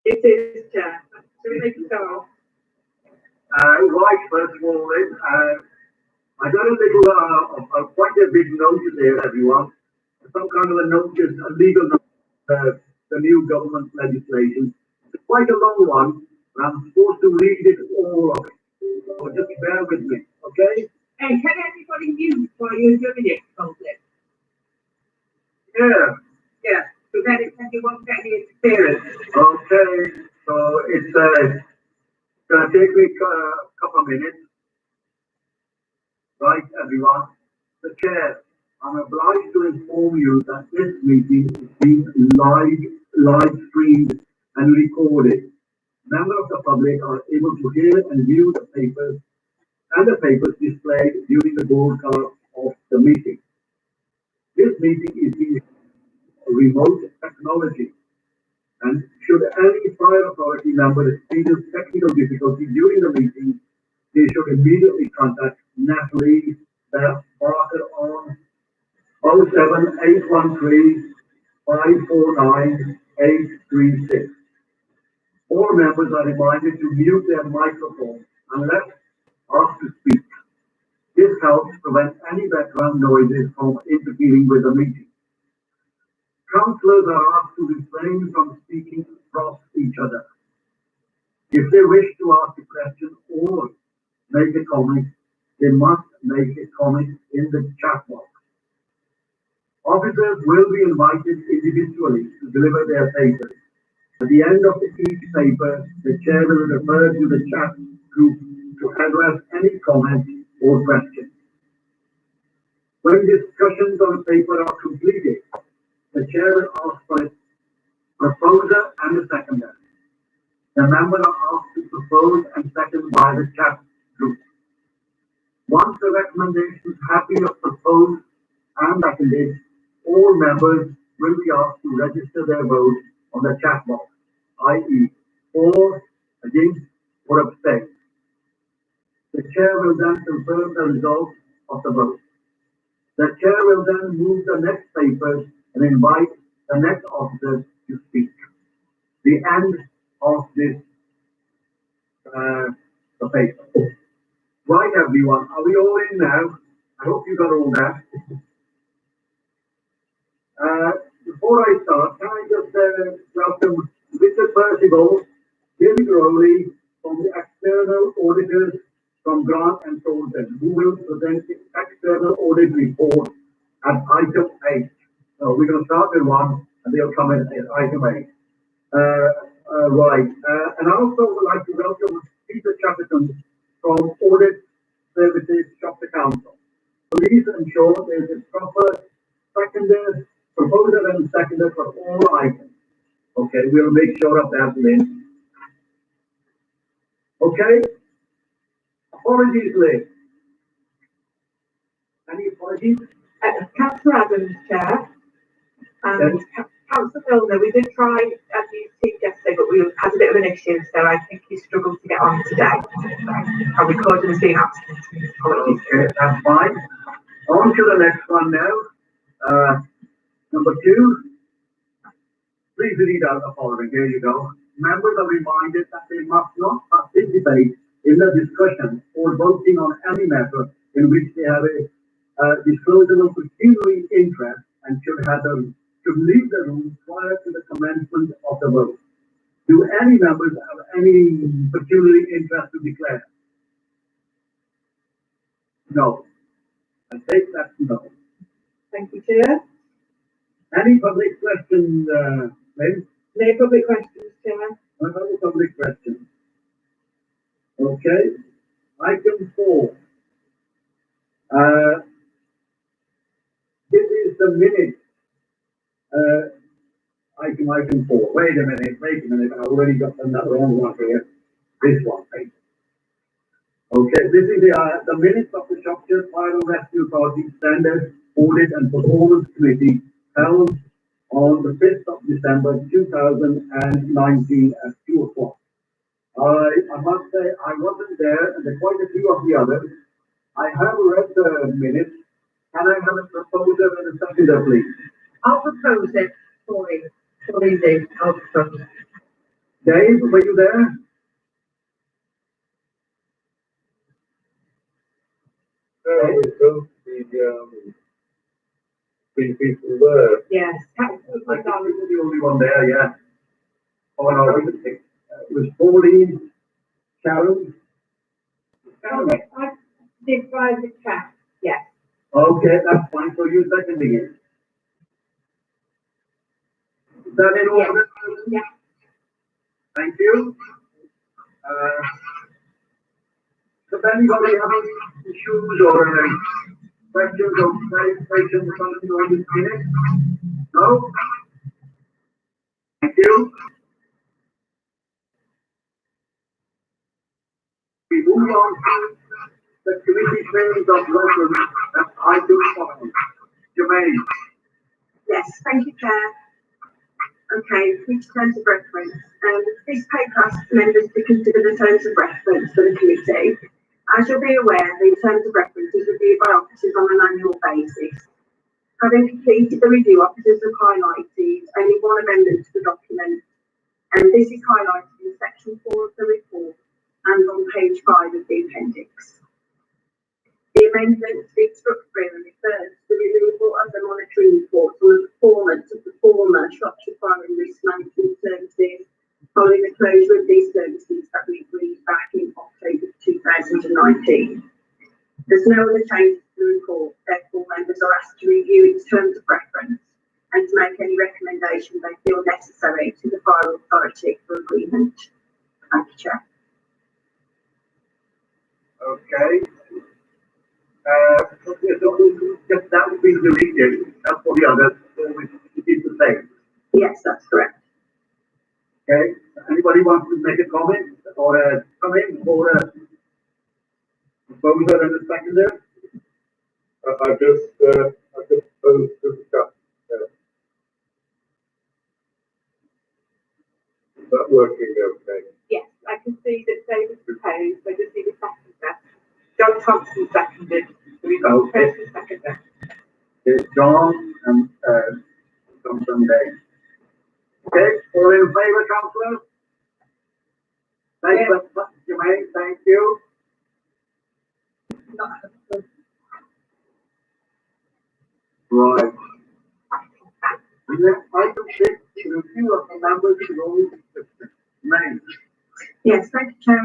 It is, Chair. So we make a start. Right, first of all, I got a little, quite a big notice there, everyone. Some kind of a notice, a legal notice, the new government legislation. It's quite a long one, and I'm supposed to read it all of it. So just bear with me, okay? Hey, can everybody mute while you're doing it, Colin? Yeah. Yeah, so then you won't get any experience. Okay, so it's gonna take me a couple of minutes. Right, everyone. The chair, I'm obliged to inform you that this meeting is being live streamed and recorded. Members of the public are able to hear and view the papers displayed during the broadcast of the meeting. This meeting is being remote technology, and should any fire authority member experience technical difficulty during the meeting, they should immediately contact Natalie Barker on 07813 549 836. All members are reminded to mute their microphone unless asked to speak. This helps prevent any background noises from interfering with the meeting. Councillors are asked to refrain from speaking across each other. If they wish to ask a question or make a comment, they must make a comment in the chat box. Officers will be invited individually to deliver their papers. At the end of each paper, the chair will refer to the chat group to address any comments or questions. When discussions on paper are completed, the chair will ask for a proposer and a seconder. The members are asked to propose and second by the chat group. Once the recommendations have been proposed and seconded, all members will be asked to register their vote on the chat box, i.e. for, against, or abstain. The chair will then confirm the results of the vote. The chair will then move the next papers and invite the next officer to speak. The end of this the paper. Right, everyone, are we all in now? I hope you got all that. Before I start, can I just welcome Richard Percival, David Rowley from the external auditors from Grant and Thornton, who will present the external audit report at item 8. So we're going to start with 1 and they'll come in at item 8. And I also would like to welcome Peter Chatterton from Audit Services Chapter Council. Please ensure there is a proper proposer and seconder for all items. Okay, we'll make sure of that, Lynn. Okay? Apologies, Lynn. Any apologies? Councillor Adams, Chair, and Councillor Milner, we did try as you see yesterday, but we had a bit of an issue, so I think he struggled to get on today. Our recording has been absent. Apologies. Okay, that's fine. On to the next one now. Number 2. Please read out the following. Here you go. Members are reminded that they must not participate in the discussion or voting on any matter in which they have a disclosure of pecuniary interest and should leave the room prior to the commencement of the vote. Do any members have any pecuniary interest to declare? No. I take that no. Thank you, Chair. Any public questions, Lynn? No public questions, Chair. No public questions. Okay. Item 4. This is the minute. Item 4. Wait a minute. I already got the wrong one here. This one. Right? Okay, this is the minutes of the Shropshire Fire and Rescue Authority Standard Audit and Performance Committee held on the 5th of December 2019 at 2 o'clock. I must say I wasn't there, and there are quite a few of the others. I have read the minutes. Can I have a proposer and a seconder, please? I'll propose it for you. I'll propose it. Dave, were you there? Three people there. Yes. I think you were the only one there, yeah. Oh no, it was Pauline, Sharon. I did by the chat, yes. Okay, that's fine. So you seconding it. Is that in order? Yeah. Thank you. Does anybody have any issues or questions or clarifications or something on this minute? No? Thank you. We move on to the committee trainings of reference. That's item 5. Jermaine. Yes, thank you, Chair. Okay, which terms of reference? This paper asks members to consider the terms of reference for the committee. As you'll be aware, the terms of reference is reviewed by officers on an annual basis. Having completed the review, officers have highlighted only one amendment to the document, and this is highlighted in section 4 of the report and on page 5 of the appendix. The amendment is structured and refers to the removal of the monitoring report on the performance of the former Shropshire Fire and Risk Management Services following the closure of these services that we agreed back in October 2019. There's no other changes to the report, therefore members are asked to review its terms of reference and to make any recommendations they feel necessary to the Fire Authority for agreement. Thank you, Chair. Okay. That would be the review. That's for the others. It is the same. Yes, that's correct. Okay. Anybody wants to make a comment or come in for a proposer and a seconder? I just posed to discuss. Is that working okay? Yes, I can see that David proposed, I just need a seconder. John Thompson seconded, so we've got a first and seconder. It's John and Thompson Day. Okay, all in favour, councillors? Thank you, Jermaine, thank you. Right. And then item 6, review of the members' roles description. Jermaine. Yes, thank you, Chair.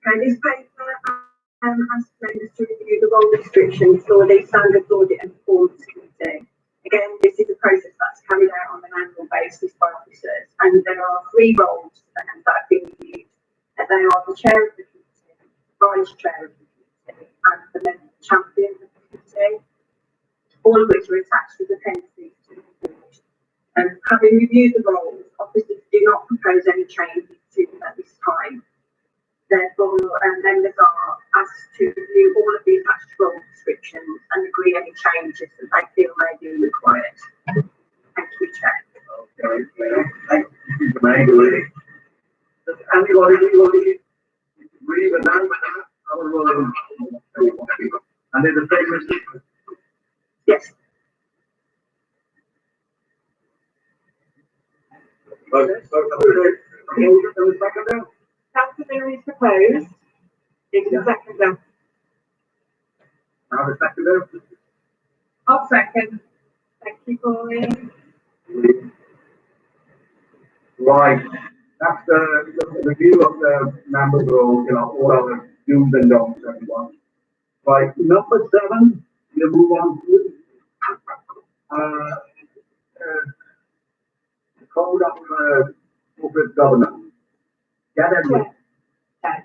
Okay, this paper asks members to review the role descriptions for the Standards Audit and Performance Committee. Again, this is a process that's carried out on an annual basis by officers, and there are 3 roles that have been reviewed. They are the Chair of the Committee, Vice Chair of the Committee, and the Member Champion of the Committee, all of which are attached as appendices to the report. Having reviewed the roles, officers do not propose any changes to them at this time. Therefore, members are asked to review all of the attached role descriptions and agree any changes that they feel may be required. Thank you, Chair. Okay, thank you, Jermaine. Does anybody agree with that? And then the same as Yes. Councillor is proposed. It's the seconder. Now the seconder. I'll second. Thank you, Pauline. Right. That's the review of the members' roles, all our do's and don'ts, everyone. Right. Number 7, we'll move on to the code of corporate governance. Get it?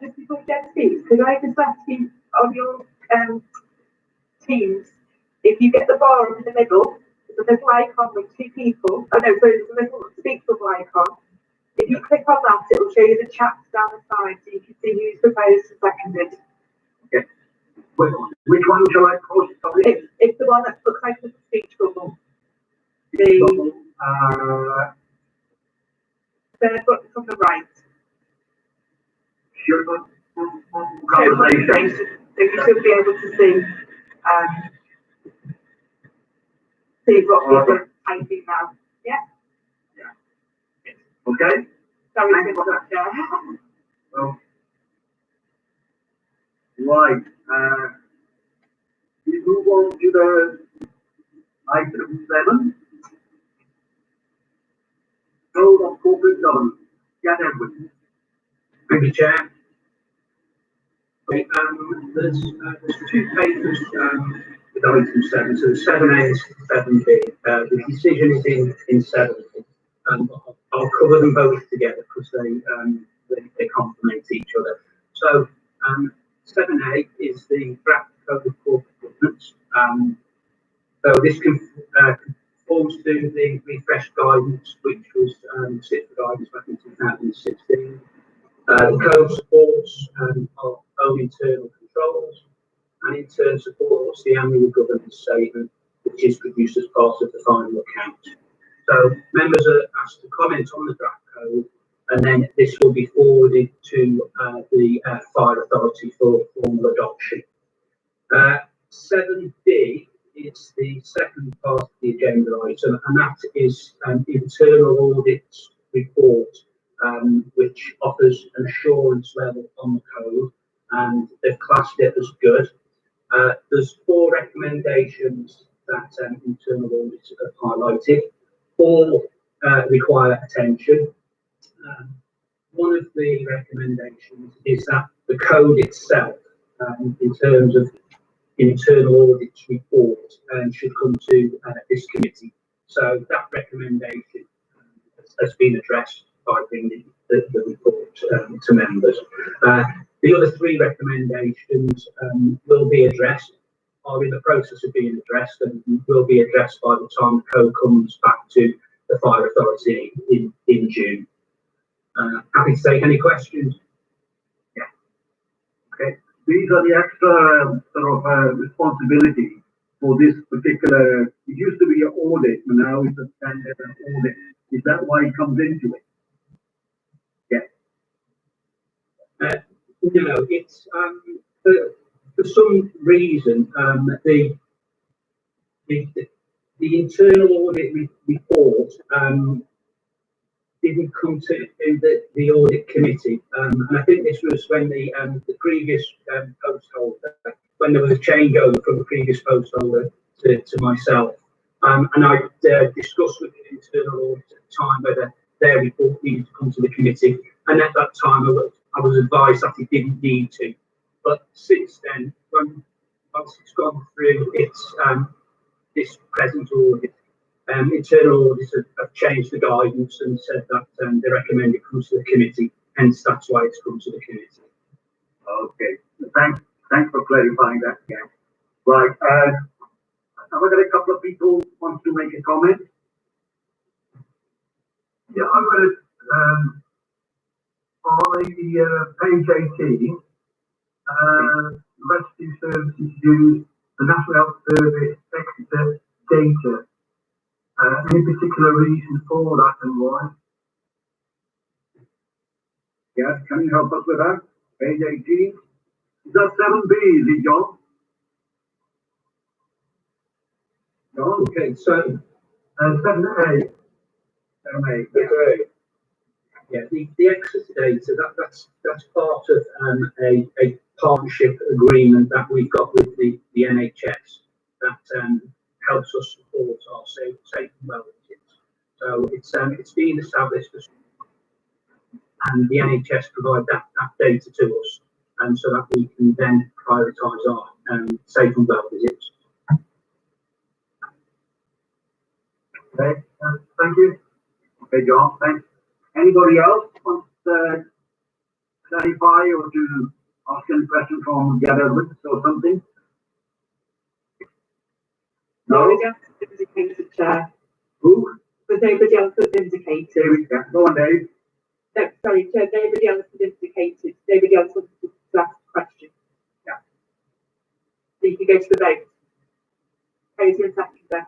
Just before we get speaks, could I just ask you on your teams, if you get the bar up in the middle, there's a little icon with 2 people. Oh no, so there's a little speak bubble icon. If you click on that, it will show you the chats down the side so you can see who's proposed and seconded. Okay. Which one shall I post? It's the one that looks like the speech bubble. The third button from the right. Conversation. So you should be able to see what people are typing now. Yeah? Okay. Sorry Thanks to for interrupt, Chair. Well, right, we move on to the item 7. Code of Corporate Governance. Yeah, Edward. Thank you, Chair. Okay, there's 2 papers with item 7, so 7A and 7B. The decision is in 7. I'll cover them both together because they complement each other. So 7A is the draft code of corporate governance. So this conforms to the refreshed guidance, which was set for guidance back in 2016. The code supports our own internal controls and in turn supports the annual governance statement, which is produced as part of the final account. So members are asked to comment on the draft code, and then this will be forwarded to the fire authority for formal adoption. 7B is the second part of the agenda item, and that is internal audit report, which offers an assurance level on the code, and they've classed it as good. There's 4 recommendations that internal audits have highlighted. All require attention. One of the recommendations is that the code itself, in terms of internal audits report, should come to this committee. So that recommendation has been addressed by bringing the report to members. The other 3 recommendations will be addressed, are in the process of being addressed, and will be addressed by the time the code comes back to the fire authority in June. Happy to take any questions. Yeah. Okay. These are the extra sort of responsibility for this particular. It used to be an audit, but now it's a standard audit. Is that why it comes into it? Yeah. It's for some reason the internal audit report didn't come to the audit committee, and I think this was when the previous post holder, when there was a changeover from the previous post holder to myself, and I discussed with the internal audit at the time whether their report needed to come to the committee, and at that time I was advised that it didn't need to, but since then, once it's gone through its this present audit, internal audits have changed the guidance and said that they recommend it comes to the committee, hence that's why it's come to the committee. Okay, thanks for clarifying that again. Right, I've got a couple of people who want to make a comment. Yeah, I'm going to, on the page 18, rescue services use the National Health Service Exeter data. Any particular reason for that and why? Yes, can you help us with that? Page 18. Is that 7B, is it, John? John? Okay, so 7A. 7A. yeah, the Exeter data, that's part of a partnership agreement that we've got with the NHS that helps us support our safe and well visits. So it's been established, and the NHS provide that data to us, so that we can then prioritise our safe and well visits. Okay, thank you. Okay, John, thanks. Anybody else want to clarify or to ask any question from Gather Witness or something? No? Nobody else has indicated, Chair. Who? But nobody else has indicated. David, yeah. Go on, Dave. No, sorry, Chair, nobody else has indicated. Nobody else wants to ask a question. Yeah. So you can go to the vote. Poser and seconder.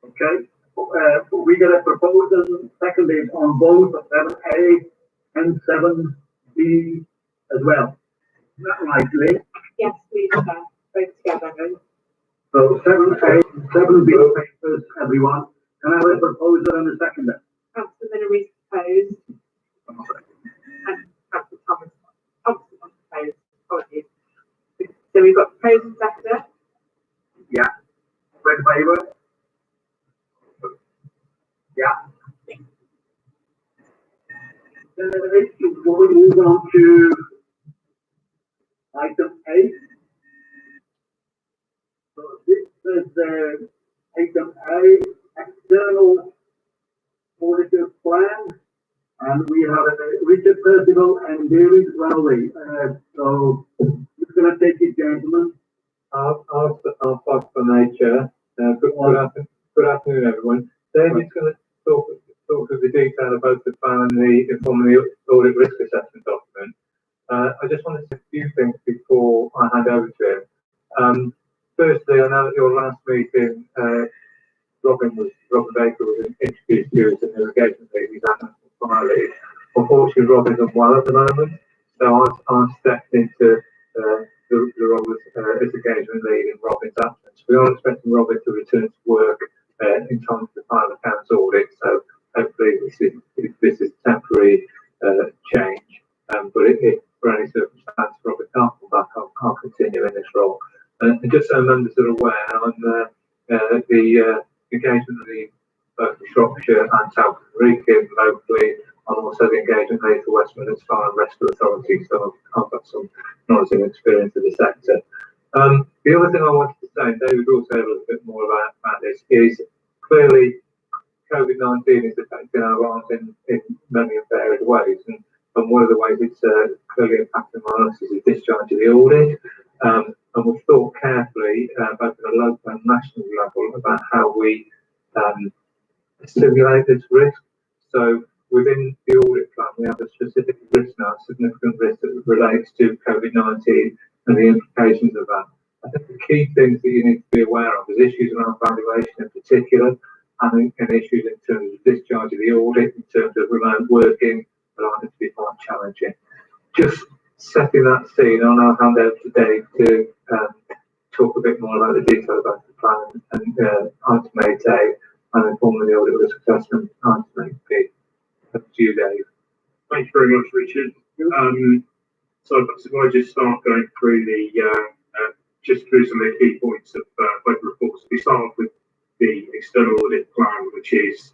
Okay. We got a proposal seconded on both 7A and 7B as well. Is that right, Lee? Yes, please, Chair. Vote together. So 7A and 7B papers, everyone. Can I have a proposer and a seconder? Councillor Miller is proposed. Propose and seconder. Yeah. All in favour? Yeah. We'll move on to item 8. So this is item A, external auditor plan, and we have Richard Percival and David Rowley. So who's going to take it, gentlemen? I'll start for nature. Good afternoon, everyone. David's going to talk through the detail about the plan and the audit risk assessment document. I just want to say a few things before I hand over to him. Firstly, I know at your last meeting, Robin Baker was introduced to you as an irrigation lead. He's at National Fire Lead. Unfortunately, Robin's unwell at the moment, so I've stepped into the role as engagement lead in Robin's absence. We are expecting Robin to return to work in time for the final accounts audit, so hopefully this is temporary change. But if for any circumstance Robin can't come back, I'll continue in this role. And just so members are aware, I'm the engagement lead both in Shropshire and South Wrekin locally. I'm also the engagement lead for West Midlands Fire and Rescue Authority, so I've got some knowledge and experience in the sector. The other thing I wanted to say, and David will say a little bit more about this, is clearly COVID-19 is affecting our lives in many and varied ways, and one of the ways it's clearly impacting on us is the discharge of the audit. And we've thought carefully, both at a local and national level, about how we simulate this risk. So within the audit plan, we have a specific risk now, significant risk that relates to COVID-19 and the implications of that. I think the key things that you need to be aware of is issues around valuation in particular, and issues in terms of discharge of the audit, in terms of remote working, that are going to be quite challenging. Just setting that scene, I'll now hand over to Dave to talk a bit more about the detail about the plan and item 8A, and then formally the audit risk assessment item 8B. Up to you, Dave. Thank you very much, Richard. So if I just start going through just through some of the key points of both reports. We start off with the external audit plan, which is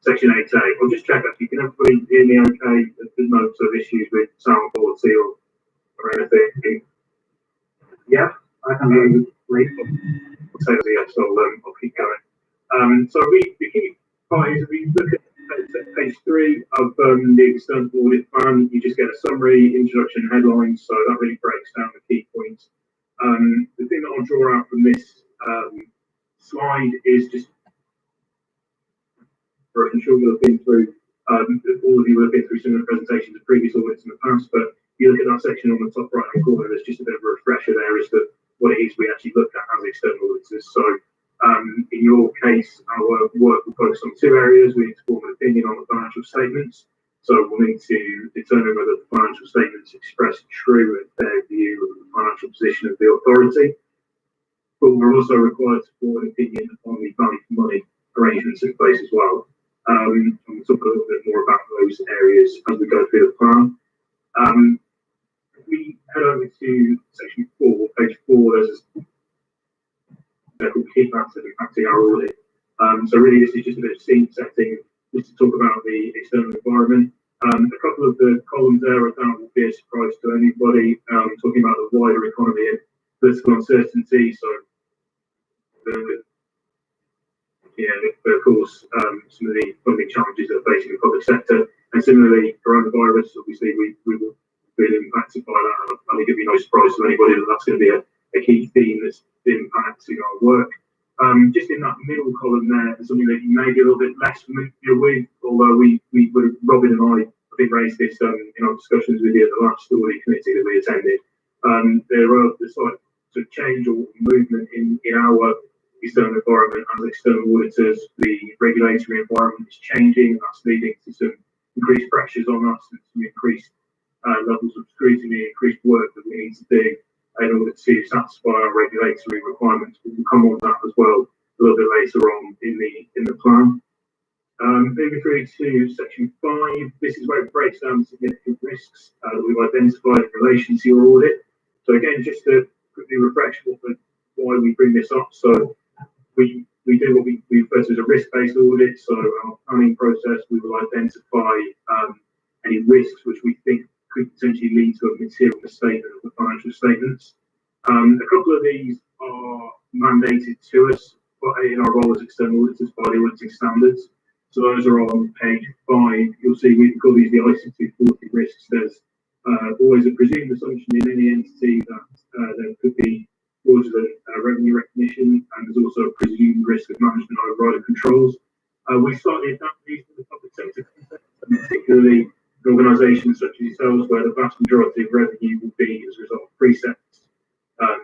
section 8A. I'll just check that you can everybody hear me okay? There's no sort of issues with sound quality or anything. Yeah, I can hear you. Great. I'll say yes, I'll keep going. So we keep we look at page 3 of the external audit plan. You just get a summary, introduction, headlines. So that really breaks down the key points. The thing that I'll draw out from this slide is just, I'm sure we'll have been through, all of you will have been through similar presentations of previous audits in the past, but you look at that section on the top right hand corner, there's just a bit of a refresher there as to what it is we actually look at as external auditors. So in your case, our work will focus on 2 areas. We need to form an opinion on the financial statements. So we'll need to determine whether the financial statements express a true and fair view of the financial position of the authority. But we're also required to form an opinion on the value for money arrangements in place as well. And we'll talk a little bit more about those areas as we go through the plan. If we head over to section 4, page 4, there's key factors impacting our audit. So really this is just a bit of scene setting, just to talk about the external environment. A couple of the columns there I thought would be a surprise to anybody, talking about the wider economy and political uncertainty. So of course, some of the funding challenges that are facing the public sector, and similarly coronavirus, obviously we will be impacted by that. I think it'd be no surprise to anybody that that's going to be a key theme that's impacting our work. Just in that middle column there, there's something that you may be a little bit less familiar with, although we would have, Robin and I think raised this in our discussions with you at the last audit committee that we attended. There's slight sort of change or movement in our external environment as external auditors. The regulatory environment is changing, and that's leading to some increased pressures on us and some increased levels of scrutiny, increased work that we need to do in order to satisfy our regulatory requirements. We'll come on that as well a little bit later on in the plan. Moving through to section 5, this is where it breaks down significant risks that we've identified in relation to your audit. So again, just to quickly refresh why we bring this up. So we do what we refer to as a risk-based audit. So our planning process, we will identify any risks which we think could potentially lead to a material misstatement of the financial statements. A couple of these are mandated to us in our role as external auditors by the auditing standards. So those are on page 5. You'll see we call these the ISO 240 risks. There's always a presumed assumption in any entity that there could be fraudulent revenue recognition, and there's also a presumed risk of management override of controls. We slightly adapt these to the public sector context, and particularly organisations such as yourselves, where the vast majority of revenue will be as a result of precepts.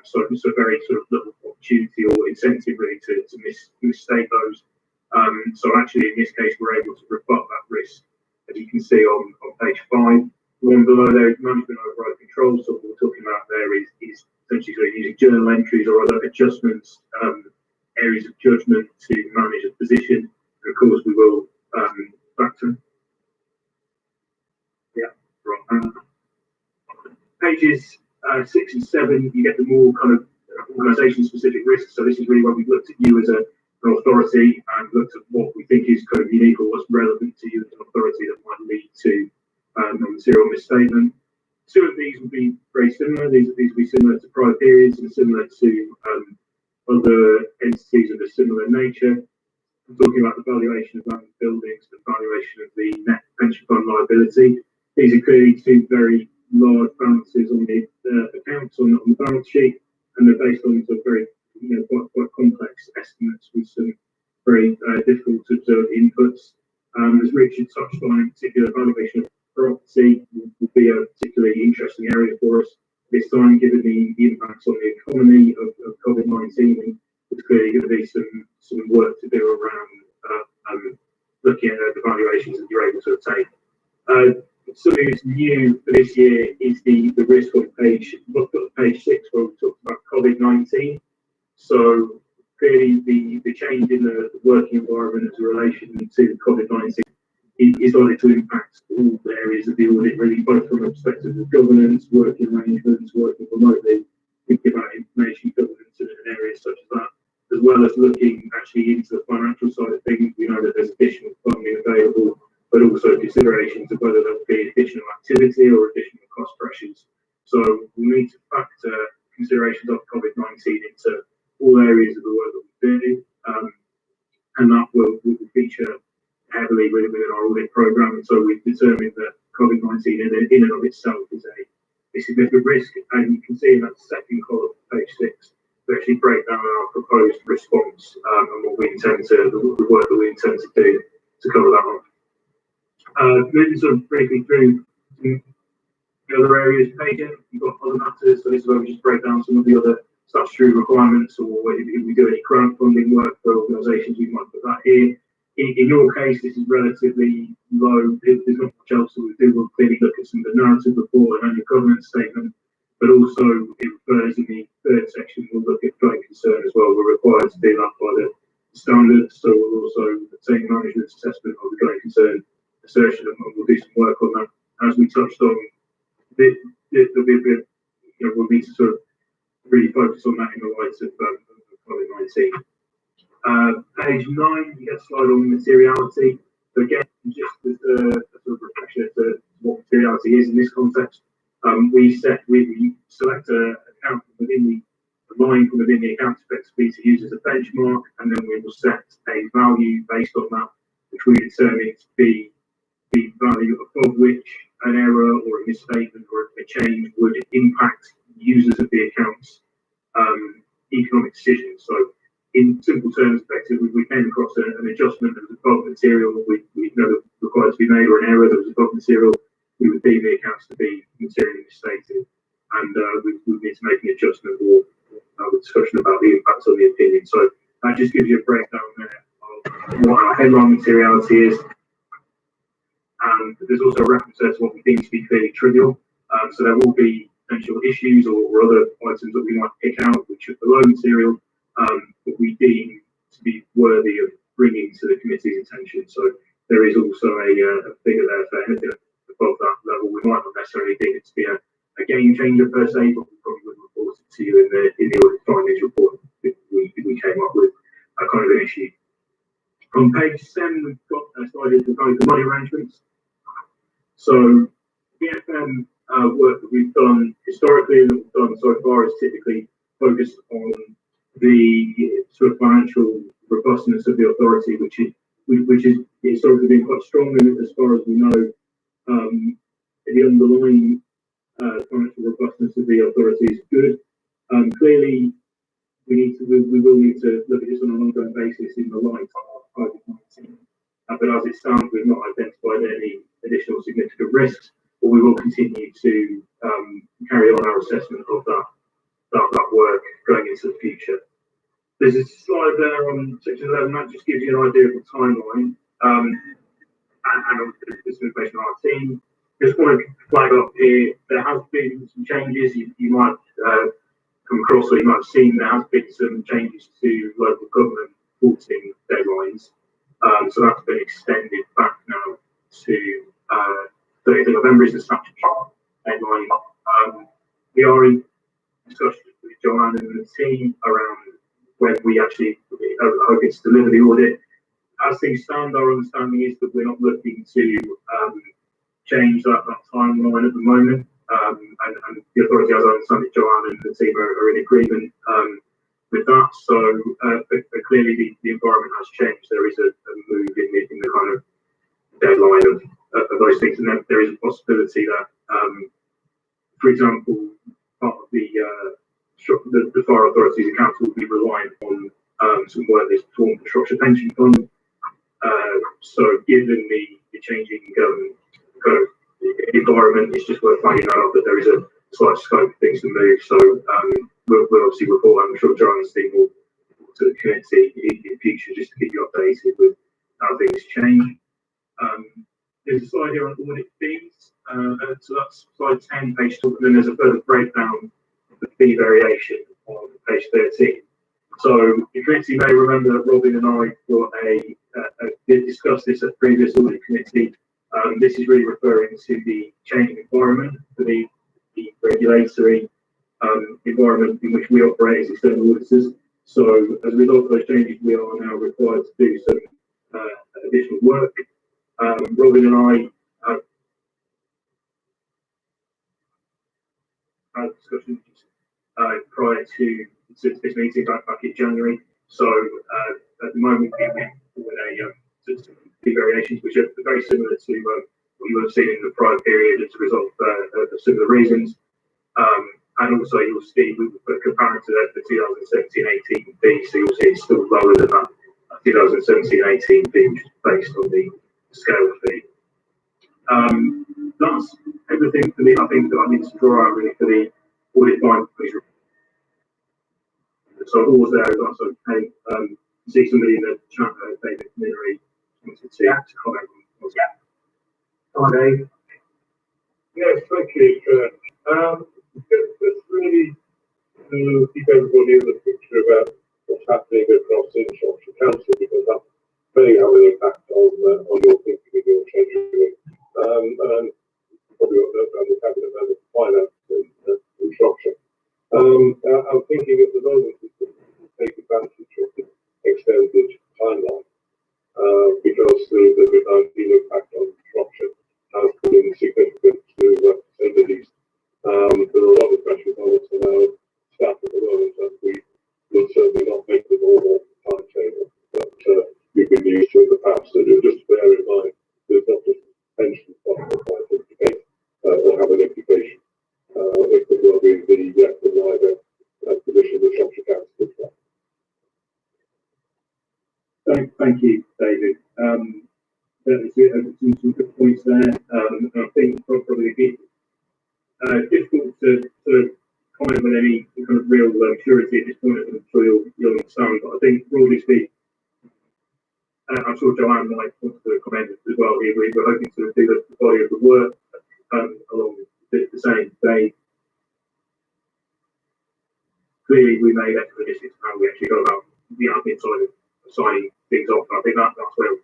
So it's a very sort of little opportunity or incentive really to misstate those. So actually, in this case, we're able to rebut that risk, as you can see on page 5. The one below there is management override control. So what we're talking about there is essentially sort of using journal entries or other adjustments, areas of judgment to manage a position. And of course, we will factor. Yeah, right. Pages 6 and 7, you get the more kind of organisation-specific risks. So this is really where we've looked at you as an authority and looked at what we think is kind of unique or what's relevant to you as an authority that might lead to a material misstatement. 2 of these will be very similar. These will be similar to prior periods and similar to other entities of a similar nature. I'm talking about the valuation of land and buildings, the valuation of the net pension fund liability. These are clearly 2 very large balances on the accounts on the balance sheet, and they're based on sort of very quite complex estimates with some very difficult to observe inputs. As Richard touched on, in particular, valuation of property will be a particularly interesting area for us this time, given the impacts on the economy of COVID-19. There's clearly going to be some work to do around looking at the valuations that you're able to obtain. Something that's new for this year is the risk on page 6, where we talked about COVID-19. So clearly the change in the working environment as a relation to COVID-19 is likely to impact all areas of the audit, really, both from a perspective of governance, working arrangements, working remotely, thinking about information governance in areas such as that, as well as looking actually into the financial side of things. We know that there's additional funding available, but also considerations of whether there will be additional activity or additional cost pressures. So we need to factor considerations of COVID-19 into all areas of the work that we do, and that will feature heavily within our audit programme. And so we've determined that COVID-19 in and of itself is a significant risk, and you can see in that second column, page 6, we actually break down our proposed response and what we intend to, the work that we intend to do to cover that off. Moving sort of briefly through the other areas, page 8, you've got other matters. So this is where we just break down some of the other statutory requirements, or if we do any crowdfunding work for organisations, we might put that here. In your case, this is relatively low. There's not much else that we do. We'll clearly look at some of the narrative report and annual governance statement, but also it refers in the 3rd section, we'll look at going concern as well. We're required to do that by the standards, so we'll also obtain management assessment of the going concern assertion, and we'll do some work on that. As we touched on, there'll be a bit, we'll need to sort of really focus on that in the light of COVID-19. Page 9, you get a slide on materiality. So again, just as a sort of refresher to what materiality is in this context, we select an account within the line from within the account effectively to use as a benchmark, and then we will set a value based on that, which we determine to be the value above which an error or a misstatement or a change would impact users of the account's economic decisions. So in simple terms, effectively, we came across an adjustment that was above material, we know that required to be made, or an error that was above material, we would deem the accounts to be materially misstated, and we would need to make an adjustment or have a discussion about the impacts on the opinion. So that just gives you a breakdown there of what our headline materiality is. And there's also a reference there to what we deem to be fairly trivial. So there will be potential issues or other items that we might pick out which are below material, that we deem to be worthy of bringing to the committee's attention. So there is also a figure there for anything above that level. We might not necessarily deem it to be a a game changer per se, but we probably wouldn't report it to you in the audit findings report if we came up with a kind of an issue. On page 7, we've got a slide regarding the money arrangements. So BFM work that we've done historically and that we've done so far is typically focused on the sort of financial robustness of the authority, which is historically been quite strong, and as far as we know, the underlying financial robustness of the authority is good. Clearly, we will need to look at this on an ongoing basis in the light of COVID-19. But as it stands, we've not identified any additional significant risks, but we will continue to carry on our assessment of that work going into the future. There's a slide there on section 11 that just gives you an idea of the timeline and this information on our team. Just want to flag up here, there has been some changes you might come across, or you might have seen. There has been some changes to local government reporting deadlines. So that's been extended back now to 30th of November is the statutory deadline. We are in discussion with Joanne and the team around when we actually hope to deliver the audit. As things stand, our understanding is that we're not looking to change that timeline at the moment. And the authority, as I understand it, Joanne and the team are in agreement with that. So but clearly the environment has changed. There is a move in the kind of deadline of those things, and there is a possibility that, for example, part of the fire authorities and council will be reliant on some work that's performed for Shropshire Pension Fund. So given the changing kind of environment, it's just worth flagging that up that there is a slight scope for things to move. So we'll obviously report. I'm sure Joanne's team will to the committee in the future just to keep you updated with how things change. There's a slide here on audit fees. So that's slide 10, page 2, and then there's a further breakdown of the fee variation on page 13. So the committee may remember that Robin and I did discuss this at previous audit committee. This is really referring to the changing environment for the regulatory environment in which we operate as external auditors. So as a result of those changes, we are now required to do some additional work. Robin and I have had discussions prior to this meeting back in January. So at the moment, we're fee variations which are very similar to what you would have seen in the prior period as a result of similar reasons. And also you'll see we put comparing to the 2017-18 fee, so you'll see it's still lower than that 2017-18 fee, which is based on the scale fee. That's everything for me. I think that I need to draw out really for the audit findings. So all there is also okay. See somebody in the chat, David Minery, wanted to comment on that. Hi, Dave. Yes, thank you. Just really to keep everybody in the picture about what's happening across in Shropshire Council, because that may have an impact on your thinking and your treasury. And probably on the cabinet and the finance in Shropshire. I'm thinking at the moment we could take advantage of the extended timeline because the COVID-19 impact on Shropshire has been significant to say the least. There are a lot of pressures on us and our staff at the moment, and we will certainly not make the normal timetable that we've been used to in the past. So just bear in mind, there's not just pension funds that might implicate or have an implication. It could well be the wider position of Shropshire Council as well. Thank you, David. There's some good points there. I think probably a bit difficult to comment with any kind of real purity at this point. I'm sure you'll understand, but I think broadly speaking, I'm sure Joanne might want to comment as well. We're hoping to do the body of the work along the same day. Clearly, we made expeditions how we actually go about the admin side of signing things off. I think that's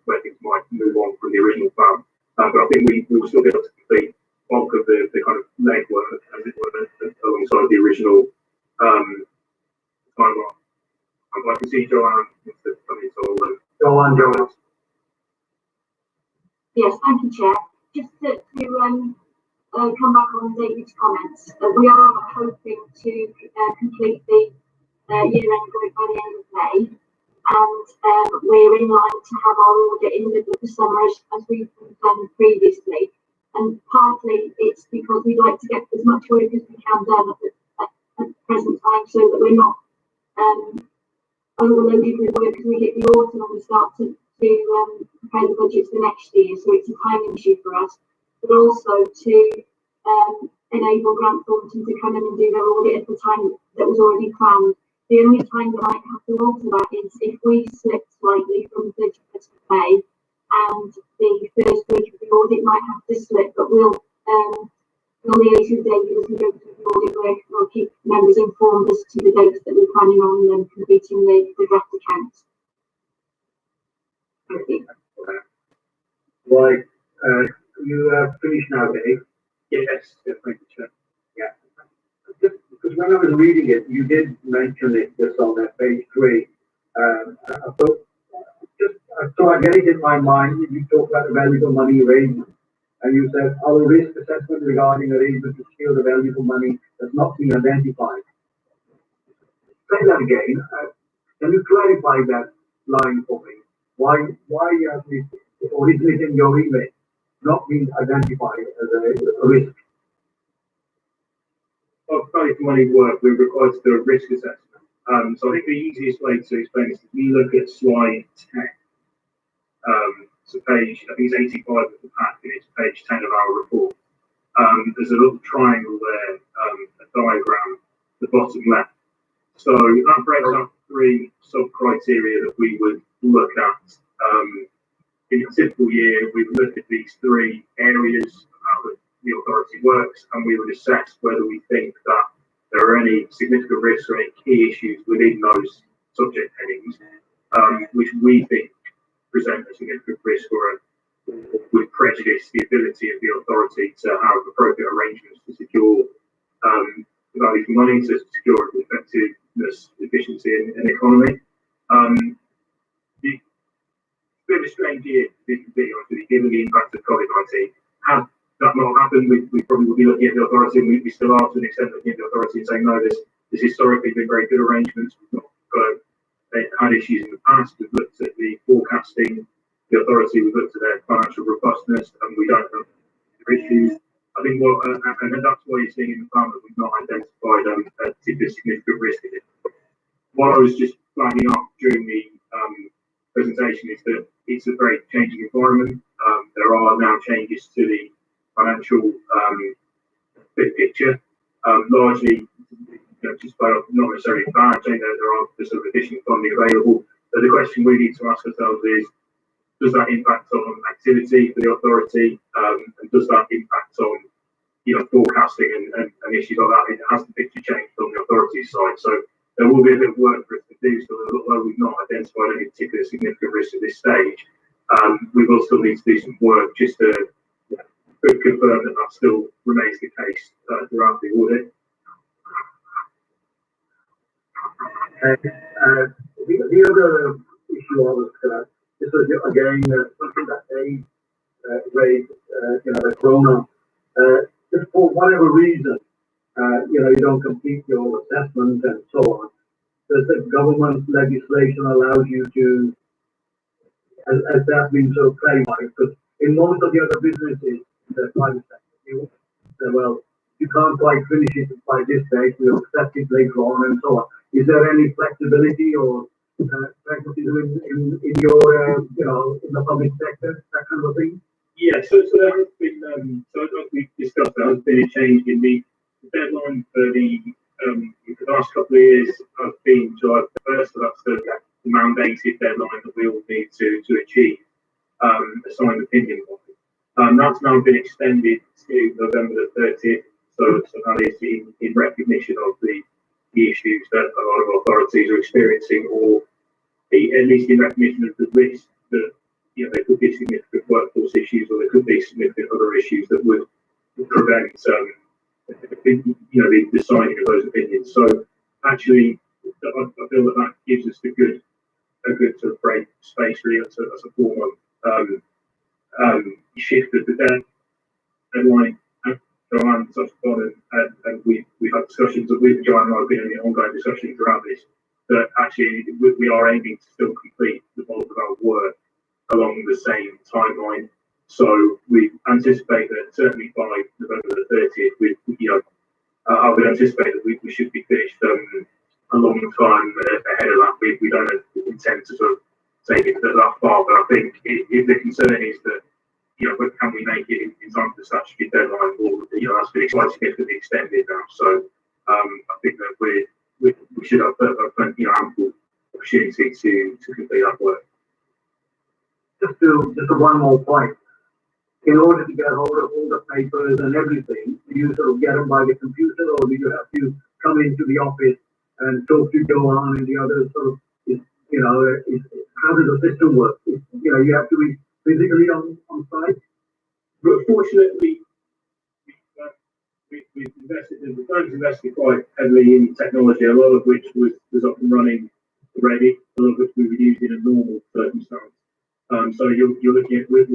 where things might move on from the original plan. But I think we will still be able to complete bulk of the kind of legwork, as it were, alongside the original timeline. I can see Joanne wants to come in, so Joanne. Yes, thank you, Chair. Just to come back on David's comments, we are hoping to complete the year-end work by the end of May, and we're in line to have our audit in the middle of the summer as we've done previously. And partly it's because we'd like to get as much work as we can done at the present time, so that we're not overloaded with work as we hit the autumn and we start to prepare the budgets for next year. So it's a timing issue for us, but also to enable Grant Thornton to come in and do their audit at the time that was already planned. The only time that I have to alter that is if we slip slightly from the 31st of May, and the first week of the audit might have to slip, but we'll liaise with David as we go through the audit work. We'll keep members informed as to the dates that we're planning on completing the draft accounts. Thank you. Right, you finished now, Dave? yes, thank you, Chair. Yeah. Just because when I was reading it, you did mention it just on that page 3. I thought, so I get it in my mind, you talk about the valuable money arrangement, and you said our risk assessment regarding arrangement to steal the valuable money has not been identified. Say that again. Can you clarify that line for me? Why has it originated in your email not been identified as a risk? Of value for money work, we're required to do a risk assessment. So I think the easiest way to explain this is if you look at slide 10. So page, I think it's 85 of the pack, and it's page 10 of our report. There's a little triangle there, a diagram, the bottom left. So that breaks up 3 sub-criteria that we would look at. In a typical year, we would look at these 3 areas of how the authority works, and we would assess whether we think that there are any significant risks or any key issues within those subject headings, which we think present a significant risk or would prejudice the ability of the authority to have appropriate arrangements to secure value for money, to secure effectiveness, efficiency, and economy. It's a bit of a strange year, to be completely honest with you, given the impact of COVID-19. Had that not happened, we probably would be looking at the authority, and we still are to an extent looking at the authority and saying, no, there's historically been very good arrangements. We've not had issues in the past. We've looked at the forecasting, the authority, we've looked at their financial robustness, and we don't have issues. I think and that's why you're seeing in the plan that we've not identified a particularly significant risk in it. What I was just flagging up during the presentation is that it's a very changing environment. There are now changes to the financial big picture, largely just by not necessarily bad, saying that there are sort of additional funding available. But the question we need to ask ourselves is, does that impact on activity for the authority? And does that impact on forecasting and issues like that? It has the picture changed on the authority side. So there will be a bit of work for us to do. So although we've not identified any particular significant risk at this stage, we will still need to do some work just to confirm that still remains the case throughout the audit. The other issue I was this was again something that they raised, the corona. If for whatever reason, you don't complete your assessment and so on, does the government legislation allow you to, as that's been so clarified, because in most of the other businesses, the private sector, you say, well, you can't quite finish it by this date, we'll accept it later on and so on. Is there any flexibility or pragmatism in your, in the public sector, that kind of thing? Yeah, so there has been, so as we've discussed, there has been a change in the deadline for the last couple of years has been July 1st, so that's the mandated deadline that we all need to achieve a signed opinion body. That's now been extended to November the 30th, so that is in recognition of the issues that a lot of authorities are experiencing, or at least in recognition of the risk that there could be significant workforce issues, or there could be significant other issues that would prevent the signing of those opinions. So actually, I feel that gives us a good sort of break space really as a form of shift of the day. And like Joanne touched upon, and we've had discussions with Joanne and I've been in ongoing discussions around this, that actually we are aiming to still complete the bulk of our work along the same timeline. So we anticipate that certainly by November the 30th, I would anticipate that we should be finished a long time ahead of that. We don't intend to sort of take it that far, but I think if the concern is that, can we make it in time for the statutory deadline, or, that's been quite significantly extended now. So I think that we should have ample opportunity to complete that work. Just one more point. In order to get hold of all the papers and everything, do you sort of get them by the computer, or do you have to come into the office and talk to Joanne and the others? Sort of, how does the system work? You have to be physically on site. But fortunately, we've invested quite heavily in technology, a lot of which was up and running already, a lot of which we would use in a normal circumstance. So you're looking at, we'll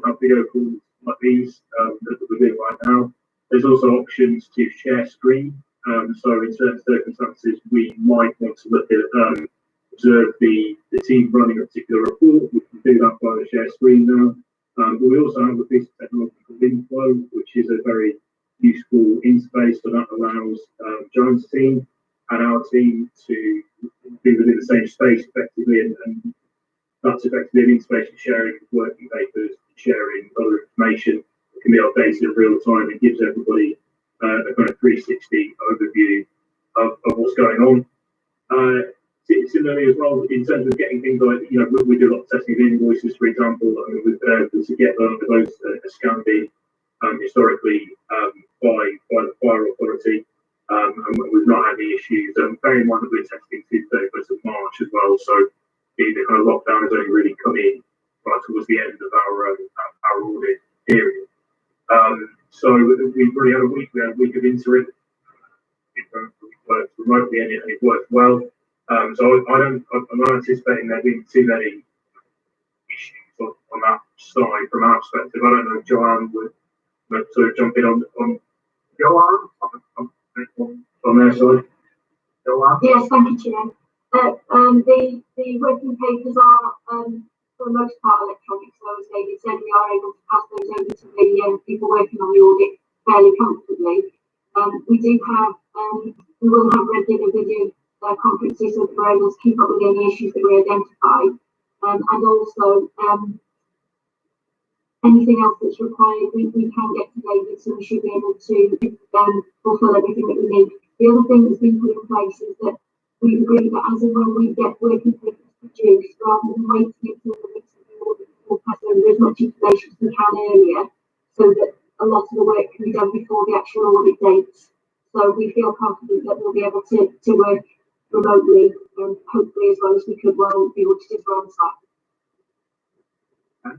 have video calls like these that we're doing right now. There's also options to share screen. So in certain circumstances, we might want to look at observe the team running a particular report. We can do that by the share screen now. But we also have a piece of technology called Inflow, which is a very useful interface. So that allows Joanne's team and our team to be within the same space effectively, and that's effectively an interface for sharing working papers, sharing other information that can be updated in real time and gives everybody a kind of 360 overview of what's going on. Similarly as well, in terms of getting things like, we do a lot of testing of invoices, for example. We've been able to get those scanned in historically by the fire authority, and we've not had any issues. Bear in mind that we're testing to 31st of March as well, so the kind of lockdown has only really come in right towards the end of our audit period. So we've already had a week. We had a week of interim. It worked remotely and it worked well. So I'm not anticipating there being too many issues on that side from our perspective. I don't know if Joanne would sort of jump in on Joanne on their side. Joanne? Yes, thank you, Chair. The working papers are, for the most part, electronic. So as David said, we are able to pass those over to the people working on the audit fairly comfortably. We will have regular video conferences so that we're able to keep up with any issues that we identify, and also anything else that's required, we can get to David, so we should be able to fulfill everything that we need. The other thing that's been put in place is that we've agreed that as and when we get working papers produced, rather than waiting until the weeks of the audit, we'll pass over as much information as we can earlier, so that a lot of the work can be done before the actual audit dates. So we feel confident that we'll be able to work remotely, and hopefully as well as we could while the auditors were on site.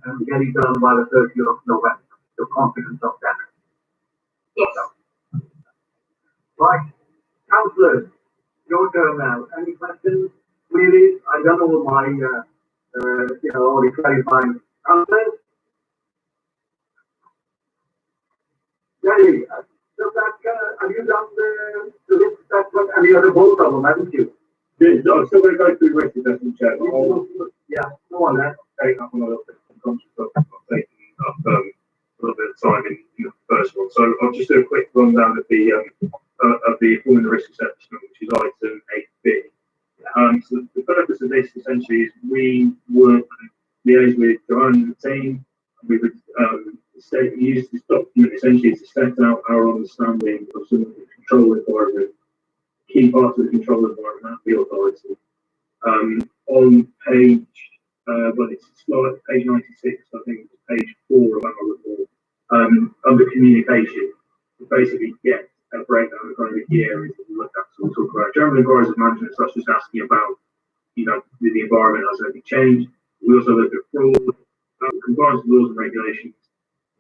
And get it done by the 30th of November. You're confident of that? Yes. Right. Councillors, your turn now. Any questions? Really? I've done all my, all the clarifying. Councillors? Jerry, have you done the risk assessment and the other both of them, haven't you? Yeah, I'm still going to go through the risk assessment, Chair. Yeah, go on then. Take up a little bit. I'm conscious of taking up a little bit of time in the first one. So I'll just do a quick rundown of the forming the risk assessment, which is item 8B. So the purpose of this essentially is we would liaise with Joanne and the team. We would use this document essentially to set out our understanding of some of the control environment, key parts of the control environment at the authority. On page, it's slide page 96, I think it's page 4 of our report. Under communication, we basically get a breakdown of kind of the key areas that we look at. So we'll talk about general inquiries of management, such as asking about, the environment has anything changed. We also look at fraud, compliance with laws and regulations,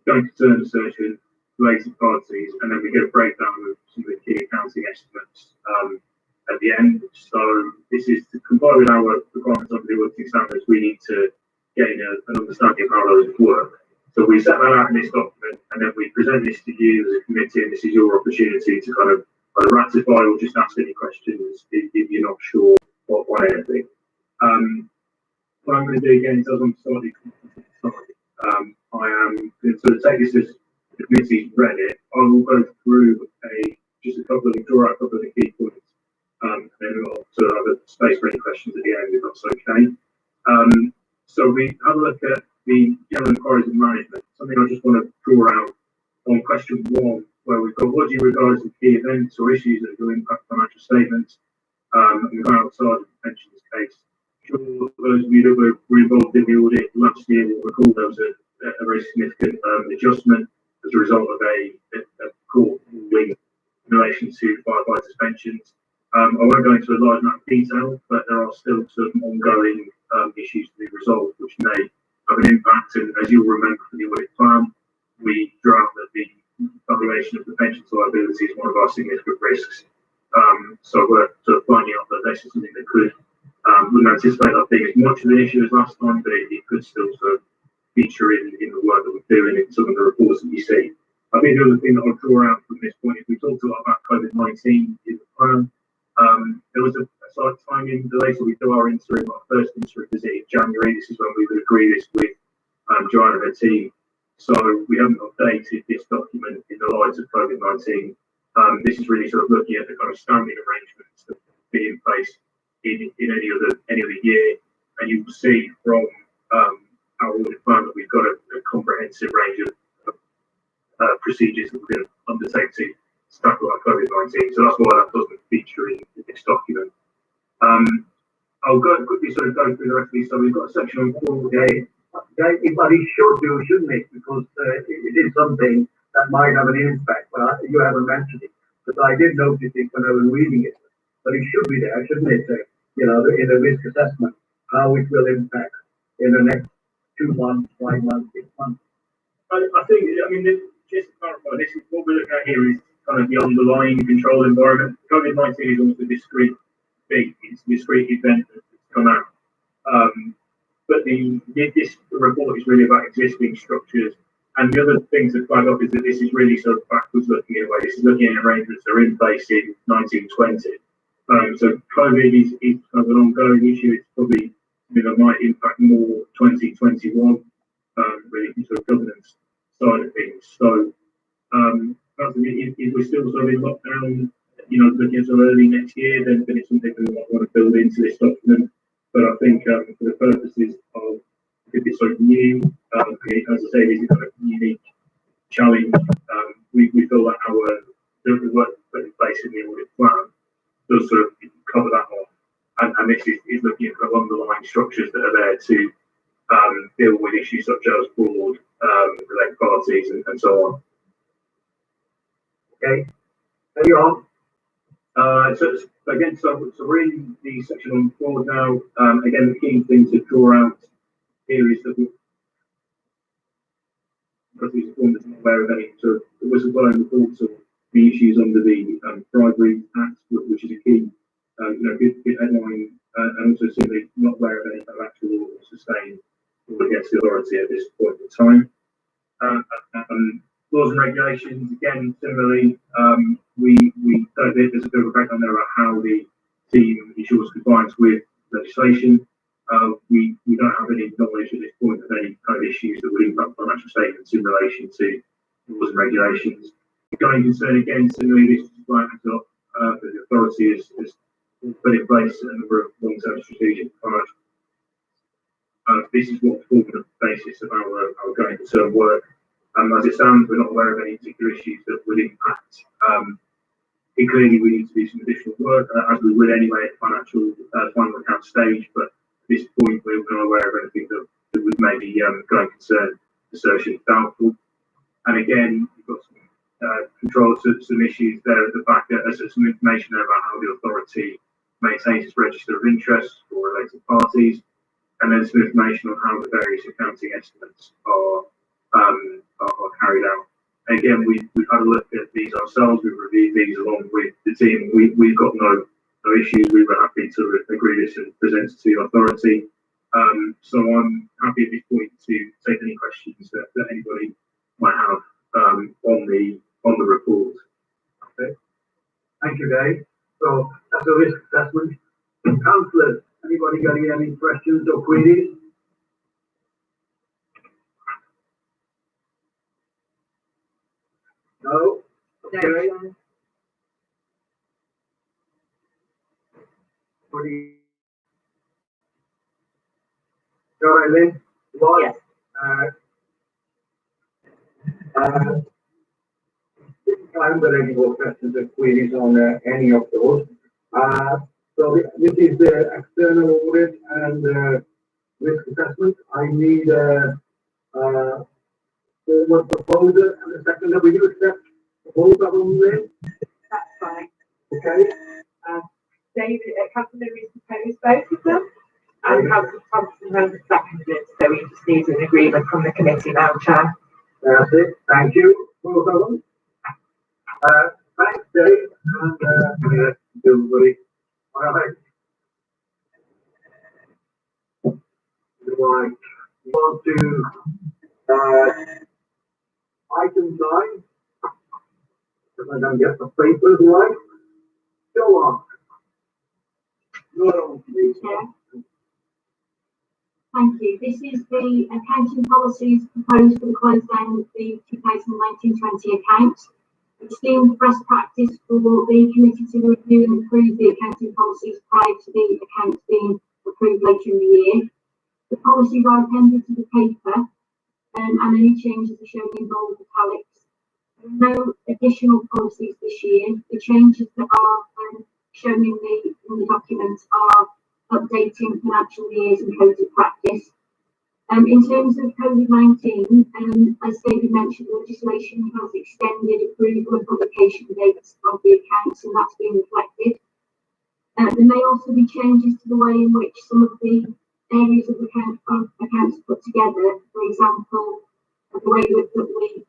going concern assertion, related parties, and then we get a breakdown of some of the key accounting estimates at the end. So this is to comply with our requirements under the auditing standards. We need to gain an understanding of how those work. So we set that out in this document, and then we present this to you as a committee, and this is your opportunity to kind of either ratify or just ask any questions if you're not sure on anything. What I'm going to do again is, as I'm slightly I am going to sort of take this as the committee's read it. I will go through draw out a couple of the key points, and then we'll sort of have a space for any questions at the end if that's okay. So we have a look at the general inquiries and management. Something I just want to draw out on question 1, where we've got what do you regard as the key events or issues that will impact financial statements, and we've gone outside of the pensions case. Sure, those of you that were involved in the audit last year will recall there was a very significant adjustment as a result of a court ruling in relation to firefighters' pensions. I won't go into a large amount of detail, but there are still some ongoing issues to be resolved, which may have an impact. And as you'll remember from the audit plan, we drew out that the valuation of the pensions liability is one of our significant risks. So we're sort of finding out that this is something that could, wouldn't anticipate that being as much of an issue as last time, but it could still sort of feature in the work that we're doing in some of the reports that you see. I think the other thing that I'll draw out from this point is we talked a lot about COVID-19 in the plan. There was a slight timing delay, so we do our first interim visit in January. This is when we would agree this with Joanne and her team. So we haven't updated this document in the light of COVID-19. This is really sort of looking at the kind of standing arrangements that will be in place in any other year. And you will see from our audit plan that we've got a comprehensive range of procedures that we're going to undertake to tackle our COVID-19. So that's why that doesn't feature in this document. I'll quickly sort of go through the rest of these. So we've got a section on fraud. But it should do, shouldn't it? Because it is something that might have an impact, but you haven't mentioned it. Because I did notice it when I was reading it. But it should be there, shouldn't it? In the risk assessment, how it will impact in the next 2 months, 5 months, 6 months. I think, just to clarify, this is what we're looking at here is kind of the underlying control environment. COVID-19 is almost a discrete thing. It's a discrete event that's come out. But this report is really about existing structures. And the other things that flag up is that this is really sort of backwards looking in a way. This is looking at arrangements that are in place in 1920. So COVID is kind of an ongoing issue. It's probably that might impact more 2021, really sort of governance side of things. So if we're still sort of in lockdown, looking at sort of early next year, then it's something we might want to build into this document. But I think for the purposes of if it's sort of new, as I say, this is kind of unique challenge. We feel that the work put in place in the audit plan does sort of cover that off. And this is looking at the underlying structures that are there to deal with issues such as fraud, related parties, and so on. Okay, carry on. So we're in the section on fraud now. Again, the key thing to draw out here is that because these forms are not aware of any sort of whistleblowing reports or the issues under the Bribery Act, which is a key, good headline, and also simply not aware of any kind of actual or sustained fraud against the authority at this point in time. Laws and regulations, again, similarly, there's a bit of a breakdown there about how the team ensures compliance with legislation. We don't have any knowledge at this point of any kind of issues that would impact financial statements in relation to laws and regulations. The going concern, again, similarly, this is flagged up that the authority has put in place a number of long-term strategic financial. This is what formed the basis of our going concern work. As it stands, we're not aware of any particular issues that would impact. Clearly, we need to do some additional work, as we would anyway at financial final account stage. But at this point, we're not aware of anything that would maybe going concern assertion doubtful. And again, you've got some control to some issues there at the back. There's some information there about how the authority maintains its register of interest for related parties, and then some information on how the various accounting estimates are carried out. Again, we've had a look at these ourselves. We've reviewed these along with the team. We've got no issues. We were happy to agree this and present it to the authority. So I'm happy at this point to take any questions that anybody might have on the report. Okay. Thank you, Dave. So that's a risk assessment. Councillors, anybody got any questions or queries? No? Okay. All right, Lynn. Yes. I haven't got any more questions or queries on any of those. So this is the external audit and risk assessment. I need a forward proposal and a second. Will you accept both of them then? That's fine. Okay. David, Councillor Lewis proposed both of them, and Councillor Thompson has seconded, so we just need an agreement from the committee now, Chair. That's it. Thank you. Both of them. Thanks, Dave. And everybody. All right. Right. We want to item 9. If I don't get the papers right, go on. You're on, please. Yeah. Thank you. This is the accounting policies proposed for the close down of the 2019-20 accounts. It's deemed best practice for the committee to review and approve the accounting policies prior to the accounts being approved later in the year. The policies are appended to the paper, and any changes are shown in bold italics. There are no additional policies this year. The changes that are shown in the documents are updating financial years and codes of practice. In terms of COVID-19, as David mentioned, the legislation has extended approval and publication dates of the accounts, and that's been reflected. There may also be changes to the way in which some of the areas of accounts are put together. For example, the way that we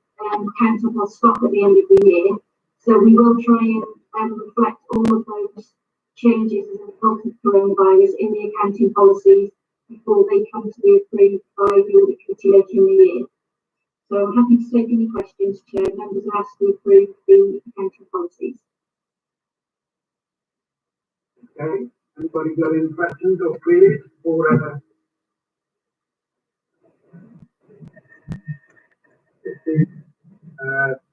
count up our stock at the end of the year. So we will try and reflect all of those changes as a result of coronavirus in the accounting policies before they come to be approved by the audit committee later in the year. So I'm happy to take any questions, Chair. Members are asked to approve the accounting policies. Okay. Anybody got any questions or queries for this is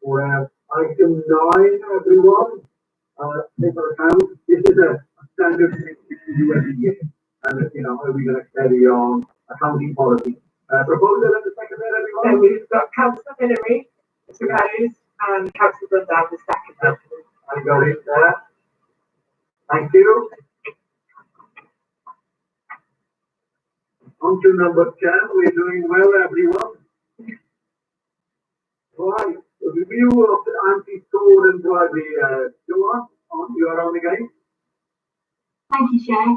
for item 9, everyone. Paper account. This is a standard thing we do every year. And how are we going to carry on accounting policy? Proposal and the second there, everyone. So we've got Councillor Hillary proposed and Councillor Brundle the second. I got it there. Thank you. On to number 10. We're doing well, everyone. Right. The review of the anti-fraud and bribery. Joanne, you are on again. Thank you, Chair.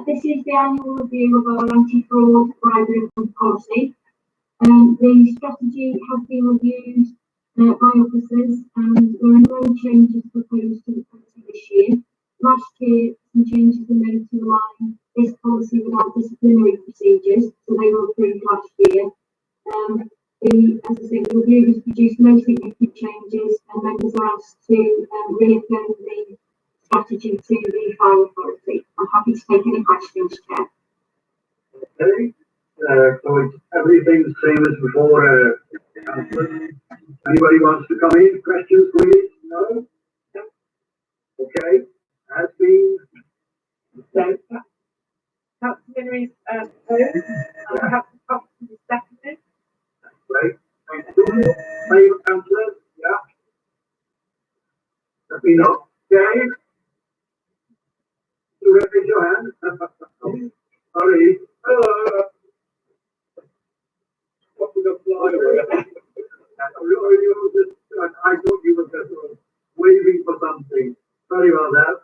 This is the annual review of our anti-fraud, bribery and policy. The strategy has been reviewed by officers, and there are no changes proposed to the policy this year. Last year, some changes were made to align this policy with our disciplinary procedures, so they were approved last year. As I say, the review has produced no significant changes, and members are asked to reaffirm the strategy to the fire authority. I'm happy to take any questions, Chair. Okay. So it's everything the same as before. Anybody wants to come in? Questions, please? No? Okay. Has been. So Councillor Hillary's proposed and Councillor Thompson is seconded. Right. Thank you. Favourite councillors? Yeah. Let me know. Dave? You raise your hand. Sorry. What was the fly? I thought you were just waving for something. Sorry about that.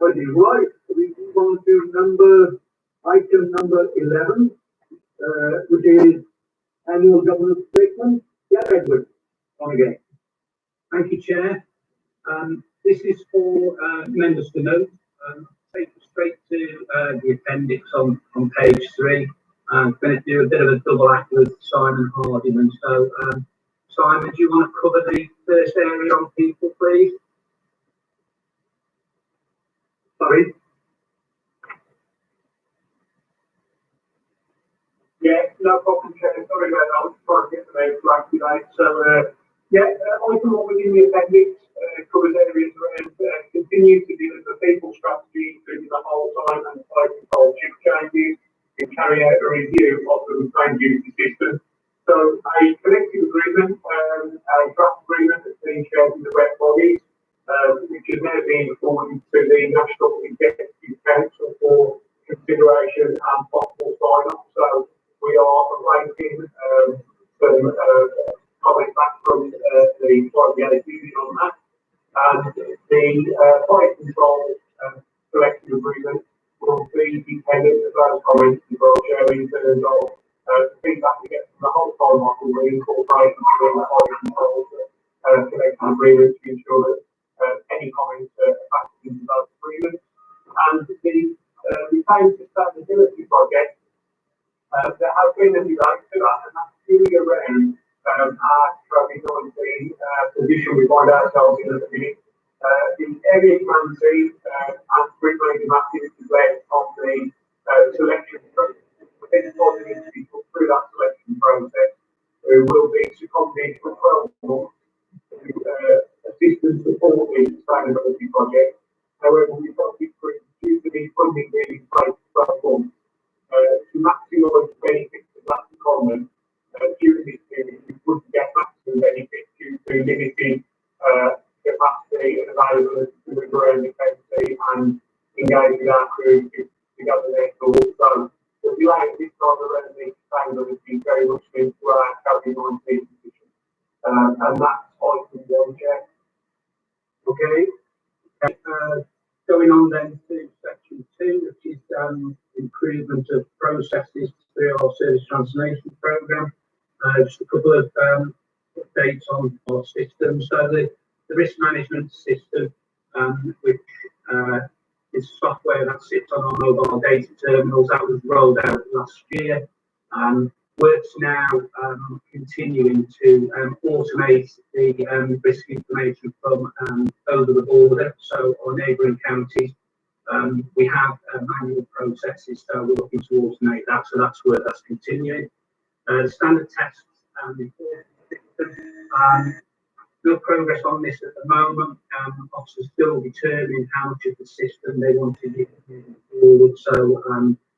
But you're right. We move on to item number 11, which is annual governance statement. Yeah, Edward, on again. Thank you, Chair. This is for members to note. Take us straight to the appendix on page 3. I'm going to do a bit of a double act with Simon Hardiman. So, Simon, do you want to cover the first area on people, please? Sorry. Yeah, no problem, Chair. Sorry about that. I was trying to get the name right today. So, item 1 within the appendix covers areas around continue to deliver people strategy through the whole time and site control shift changes and carry out a review of the retained duty system. So, a collective agreement, a draft agreement has been shared with the rep bodies, which is now being forwarded to the National Executive Council for consideration and possible sign-off. So, we are awaiting some comment back from the YBA Union on that. And the fire control collective agreement will be dependent of those comments as well, Chair, in terms of feedback we get from the whole time model will incorporate into the fire control collective agreement to ensure that any comments are factored into those agreements. And the retained sustainability project, there has been a delay to that, and that's really around our COVID-19 position we find ourselves in at the minute. The area command team and group management activities led on the selection process. We're getting positive people through that selection process who will be seconded for 12 months to assist and support the sustainability project. However, we've got to due to the funding being in place for 12 months. To maximise the benefits of that secondment during this period, we wouldn't get maximum benefits due to limited capacity and availability to move around the country and engage with our crew to gather their thoughts. So the delay this time around the sustainability is very much linked to our COVID-19 position. And that's item 1, Chair. Okay. Going on then to section 2, which is improvement of processes through our service transformation programme. Just a couple of updates on our system. So the risk management system, which is software that sits on our mobile data terminals, that was rolled out last year. Works now continuing to automate the risk information from over the border, so our neighbouring counties. We have manual processes, so we're looking to automate that, so that's work that's continuing. Standard tests and good progress on this at the moment. Officers still determining how much of the system they want to use moving forward, so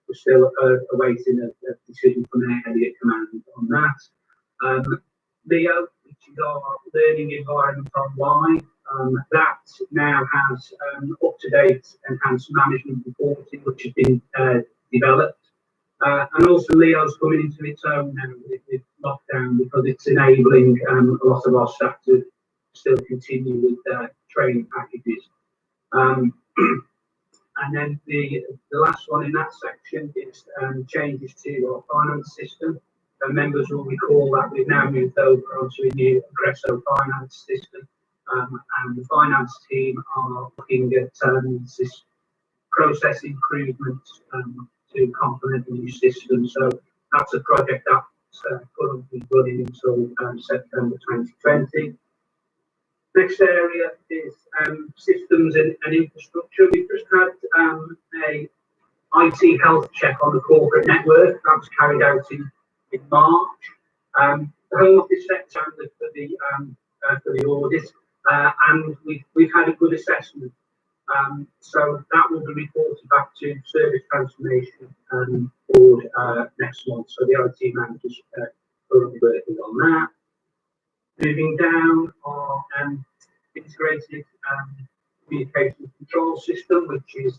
we're still awaiting a decision from their Elliott Command on that. Leo, which is our learning environment online, that now has up-to-date enhanced management reporting, which has been developed. And also Leo's coming into its own now with lockdown, because it's enabling a lot of our staff to still continue with their training packages. And then the last one in that section is changes to our finance system. Members will recall that we've now moved over onto a new Aggresso finance system, and the finance team are looking at this process improvements to complement the new system. So that's a project that's currently running until September 2020. Next area is systems and infrastructure. We've just had a IT health check on the corporate network that was carried out in March. The Home Office set standard for the audit, and we've had a good assessment. So that will be reported back to Service Transformation Board next month. So the IT managers are currently working on that. Moving down our integrated communication control system, which is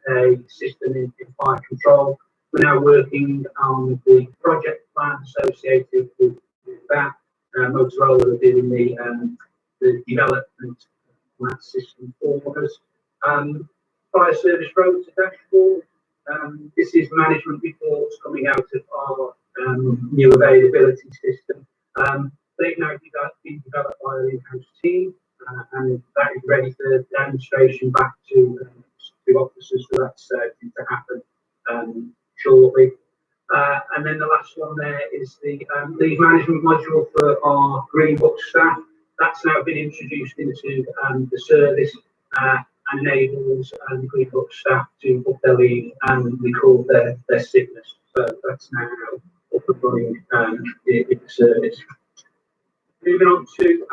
a system in fire control. We're now working on the project plan associated with that. Motorola are doing the development of that system for us. Fire service roads dashboard. This is management reports coming out of our new availability system. They've now been developed by our in-house team, and that is ready for demonstration back to officers. So that's due to happen shortly. And then the last one there is the leave management module for our Green Book staff. That's now been introduced into the service and enables the Green Book staff to book their leave and record their sickness. So that's now up and running in the service. Moving on to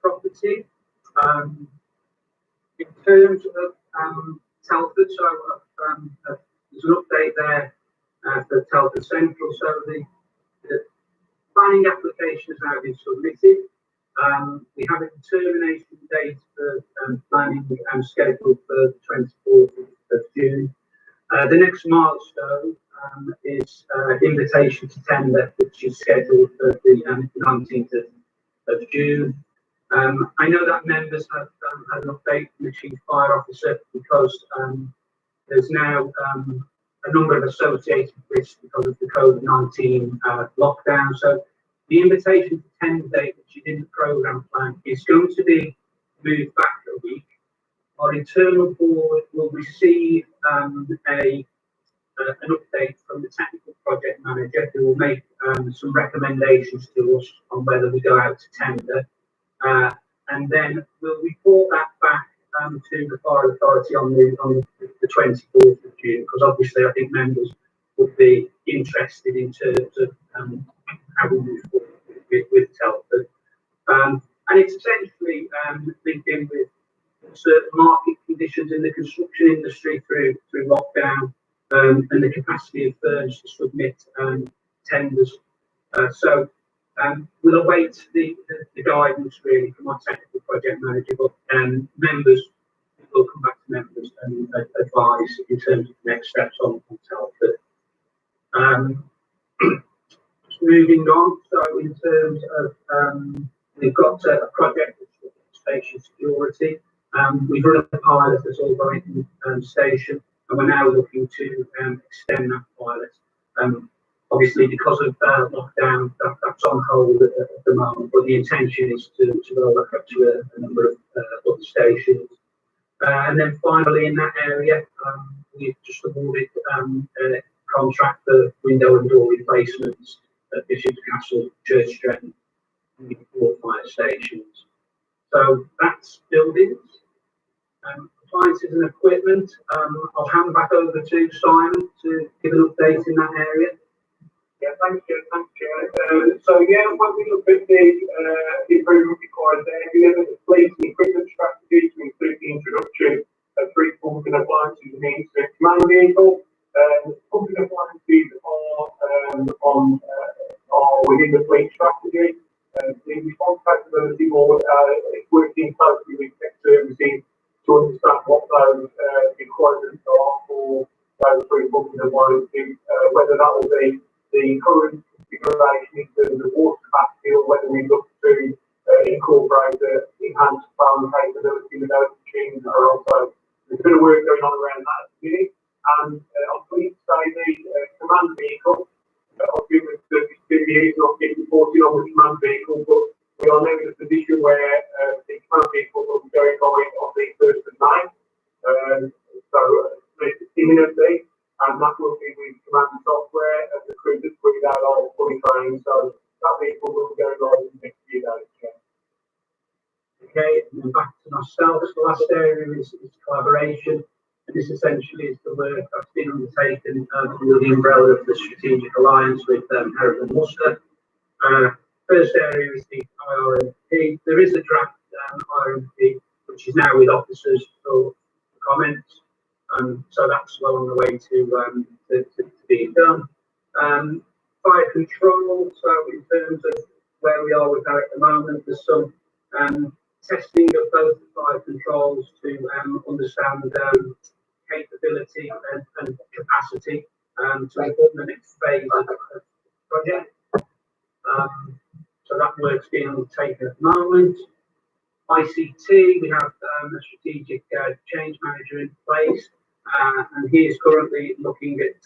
property. In terms of Telford, so there's an update there for Telford Central. So the planning application has now been submitted. We have a determination date for planning scheduled for the 24th of June. The next milestone is invitation to tender, which is scheduled for the 19th of June. I know that members have had an update from the Chief Fire Officer because there's now a number of associated risks because of the COVID-19 lockdown. So the invitation to tender date, which is in the programme plan, is going to be moved back a week. Our internal board will receive an update from the technical project manager, who will make some recommendations to us on whether we go out to tender. And then we'll report that back to the Fire Authority on the 24th of June, because obviously I think members would be interested in terms of how we move forward with Telford. And it's essentially linked in with certain market conditions in the construction industry through lockdown, and the capacity of firms to submit tenders. So we'll await the guidance really from our technical project manager, but members will come back to members and advise in terms of the next steps on Telford. Just moving on, so in terms of we've got a project with station security. We've run a pilot at Albrighton station, and we're now looking to extend that pilot. Obviously, because of lockdown, that's on hold at the moment, but the intention is to roll that up to a number of other stations. And then finally, in that area, we've just awarded a contract for window and door replacements at Bishop's Castle, Church Street, and 4 fire stations. So that's buildings. Appliances and equipment. I'll hand back over to Simon to give an update in that area. Yeah, thanks, Chair. So yeah, when we look at the improvement required there, we have a fleet and equipment strategy to include the introduction of 3 pumping appliances and incident command vehicle. Pumping appliances are within the fleet strategy. The response capability board is working closely with tech services to understand what those requirements are for those 3 pumping appliances, whether that will be the current configuration in terms of water capacity, or whether we look to incorporate the enhanced phone capability with those machines that are also. There's a bit of work going on around that at the minute. And I'm pleased to say the command vehicle, obviously with the years not getting 40 on the command vehicle, but we are now in a position where the command vehicle will be going live on the 1st of May. So imminently, and that will be with command software and the crew that's putting that on fully trained. So that vehicle will be going live in the next few days. Okay, and then back to myself. The last area is collaboration. And this essentially is the work that's been undertaken under the umbrella of the Strategic Alliance with Hereford and Worcester. First area is the IRMP. There is a draft IRMP which is now with officers for comments. So that's well on the way to being done. Fire control. So in terms of where we are with that at the moment, there's some testing of both fire controls to understand capability and capacity to inform the next phase of the project. So that work's being undertaken at the moment. ICT, we have a strategic change manager in place. And he is currently looking at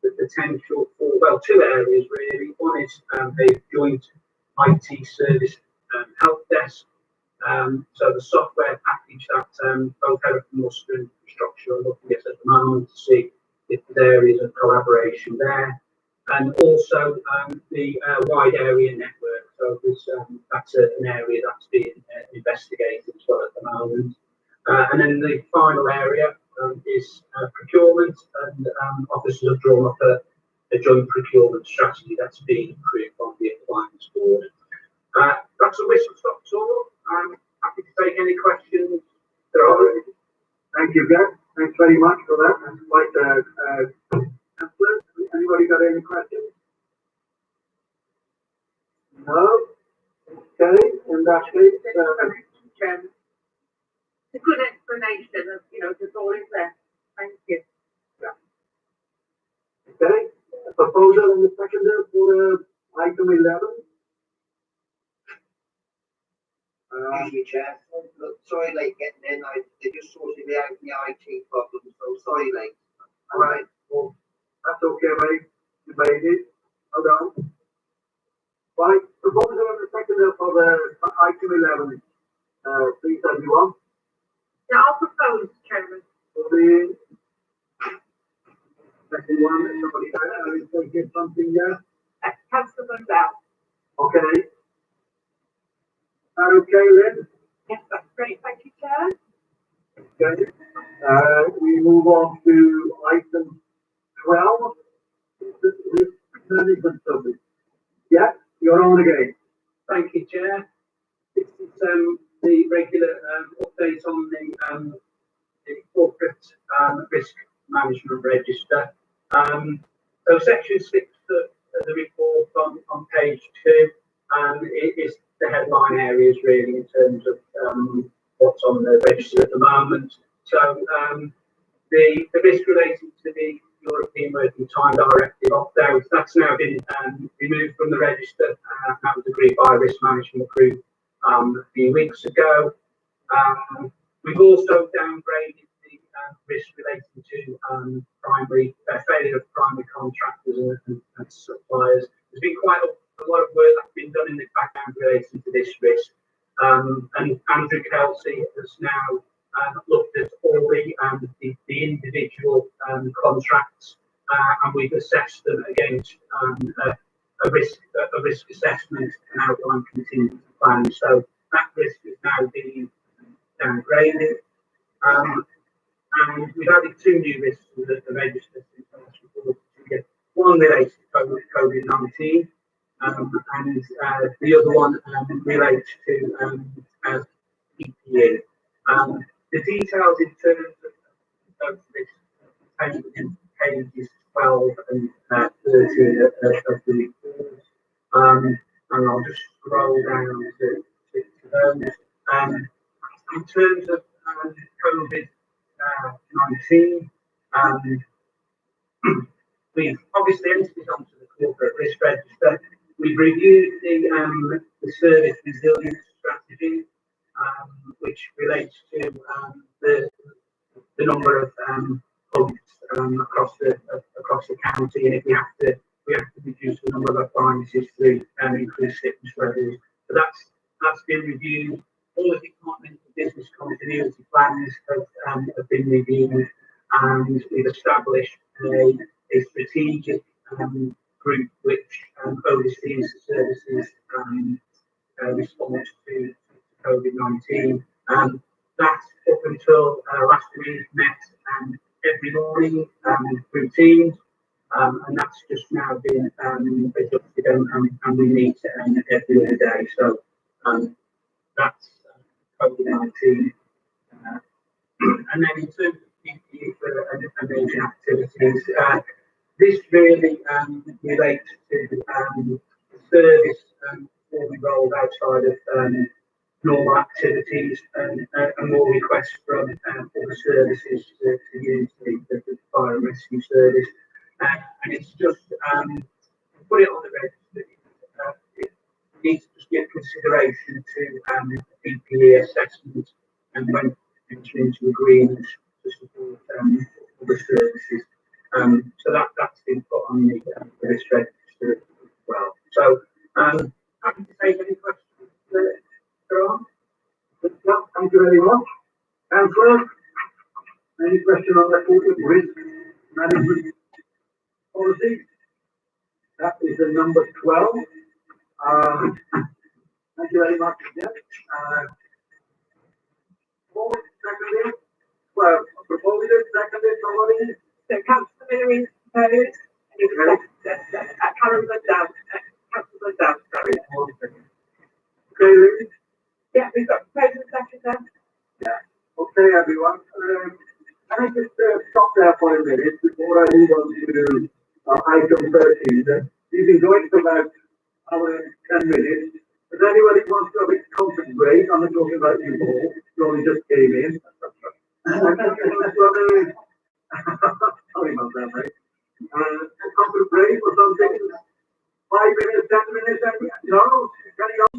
the potential for, well, two areas really. One is a joint IT service help desk. So the software package that both Hereford and Worcester Infrastructure are looking at the moment to see if there's areas of collaboration there. And also the wide area network. So that's an area that's being investigated as well at the moment. And then the final area is procurement, and officers have drawn up a joint procurement strategy that's being approved by the Alliance Board. That's a whistle-stop tour. I'm happy to take any questions there are. Thank you, Gav. Thanks very much for that. That's quite excellent. Anybody got any questions? No? Okay, in that case, It's a good explanation of, the all is there. Thank you. okay. A proposal in the seconder for item 11. Thank you, Chair. Look, sorry late getting in. They just sorted me out the IT problem, so sorry late. All right. Well, that's okay, mate. You made it. Hold on. Right. Proposal in the seconder for the item 11. Please, everyone. Yeah, I'll propose, Chairman. For the second one, somebody get something there? Councillor Bell. Okay. Okay, Lynn? Yes, that's great. Thank you, Chair. Okay. We move on to item 12. Yeah, you're on again. Thank you, Chair. This is the regular update on the corporate risk management register. So section 6 of the report on page 2 it is the headline areas really in terms of what's on the register at the moment. So the risk relating to the European Working Time Directive opt-out, that's now been removed from the register. That was agreed by a risk management group a few weeks ago. We've also downgraded the risk relating to primary failure of primary contractors and suppliers. There's been quite a lot of work that's been done in the background relating to this risk. And Andrew Kelsey has now looked at all the individual contracts, and we've assessed them against a risk assessment and outline contingency plan. So that risk is now being downgraded. And we've added 2 new risks to the register since the last report. One relates to COVID-19, and the other one relates to PPE. The details in terms of this contained within pages 12 and 13 of the report. And I'll just scroll down to those. In terms of COVID-19, we've obviously entered this onto the corporate risk register. We've reviewed the service resilience strategy, which relates to the number of pumps across the county, and if we have to reduce the number of appliances to increase sickness levels. So that's been reviewed. All the departmental business continuity plans have been reviewed, and we've established a strategic group which oversees the services response to COVID-19. That's up until last week met every morning routine, and that's just now been adjusted, and we meet every other day. So that's COVID-19. And then in terms of PPE for emerging activities, this really relates to the service will be rolled outside of normal activities and more requests from other services to use the fire and rescue service. And it's just put it on the register. It needs to just give consideration to PPE assessment and when entering into agreements to support other services. So that's been put on the risk register as well. So, happy to take any questions that there are. No, thank you very much. Councillor, any question on the corporate risk management policy? That is the number 12. Thank you very much. Yeah. Seconded. Well, proposed it, seconded, somebody? So Councillor Miller is proposed, and you can Councillor Down, sorry. Okay, Lee? Yeah, we've got proposal second then. Yeah. Okay, everyone. Can I just stop there for a minute before I move on to item 13? You've been going for about an hour and 10 minutes. If anybody wants to have a conference break, I'm not talking about you all, you only just came in. Sorry about that, mate. A conference break or something? 5 minutes, 10 minutes, no? Carry on.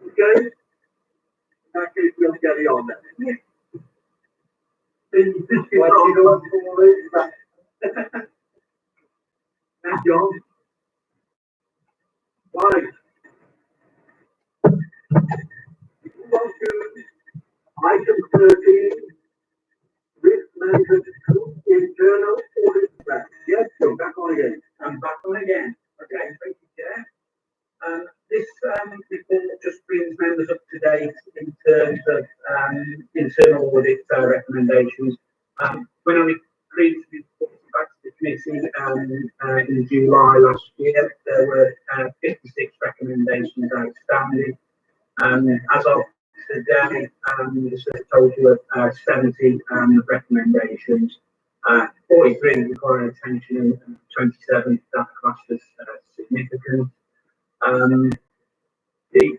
Okay? In that case, we'll carry on then. Yeah. Thanks, John. Right. On to item 13, risk management internal audit track. Yes, so back on again. I'm back on again. Okay, thank you, Chair. This report just brings members up to date in terms of internal audit recommendations. When I previously reported back to the committee in July last year, there were 56 recommendations outstanding. As of today, this is a total of 70 recommendations. 43 require attention and 27 that classed as significant.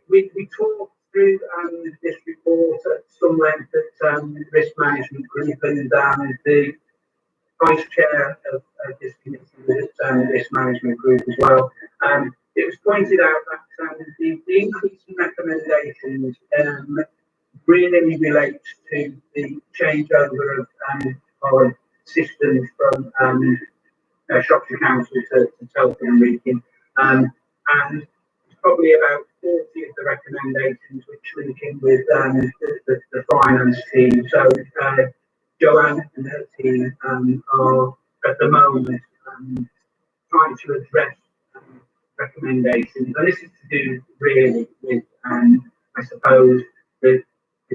We talked through this report at some length at risk management group, and the vice chair of this committee was at risk management group as well. It was pointed out that the increase in recommendations really relates to the changeover of our systems from Shropshire Council to Telford and Wrekin, and probably about 40 of the recommendations which link in with the finance team. So Joanne and her team are at the moment trying to address recommendations, and this is to do really with I suppose the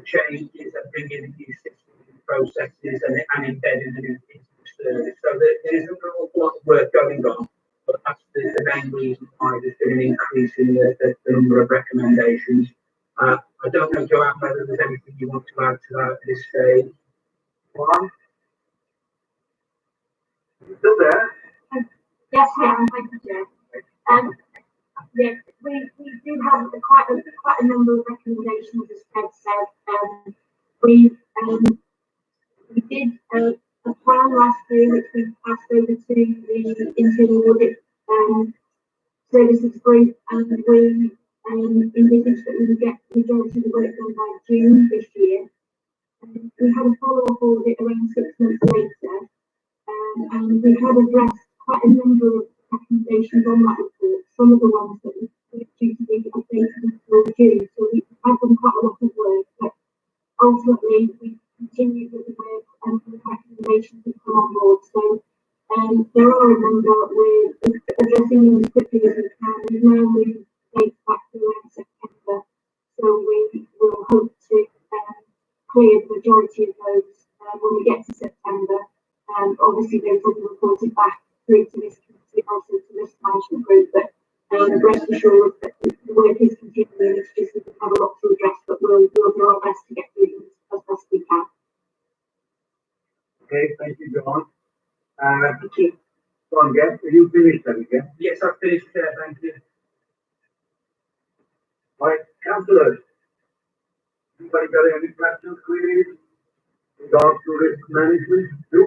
changes and bringing in new systems and processes and embedding them into the service. So there is an awful lot of work going on, but that's the main reason why there's been an increase in the number of recommendations. I don't know, Joanne, whether there's anything you want to add to that at this stage. One. Still there? Yes, I am. Thank you, Chair. Yeah, we do have quite a number of recommendations, as Ted said. We did a plan last year, which we passed over to the internal audit services group, and we envisaged that we would get the majority of the work done by June this year. We had a follow-up audit around 6 months later, and we had addressed quite a number of recommendations on that report. Some of the ones that were due to be updated until June, so we had done quite a lot of work, but ultimately we continued with the work and the recommendations that come on board. So there are a number we're addressing them as quickly as we can. We've now moved dates back to around September, so we will hope to clear the majority of those when we get to September. Obviously those will be reported back through to this committee and also to this management group, but rest assured that the work is continuing. It's just that we have a lot to address, but we'll do our best to get through them as best we can. Okay, thank you, John. Thank you. Go on, Jeff. Are you finished then, Jeff? Yes, I've finished, Chair. Thank you. Right, councillors. Anybody got any questions, queries in regards to risk management? No?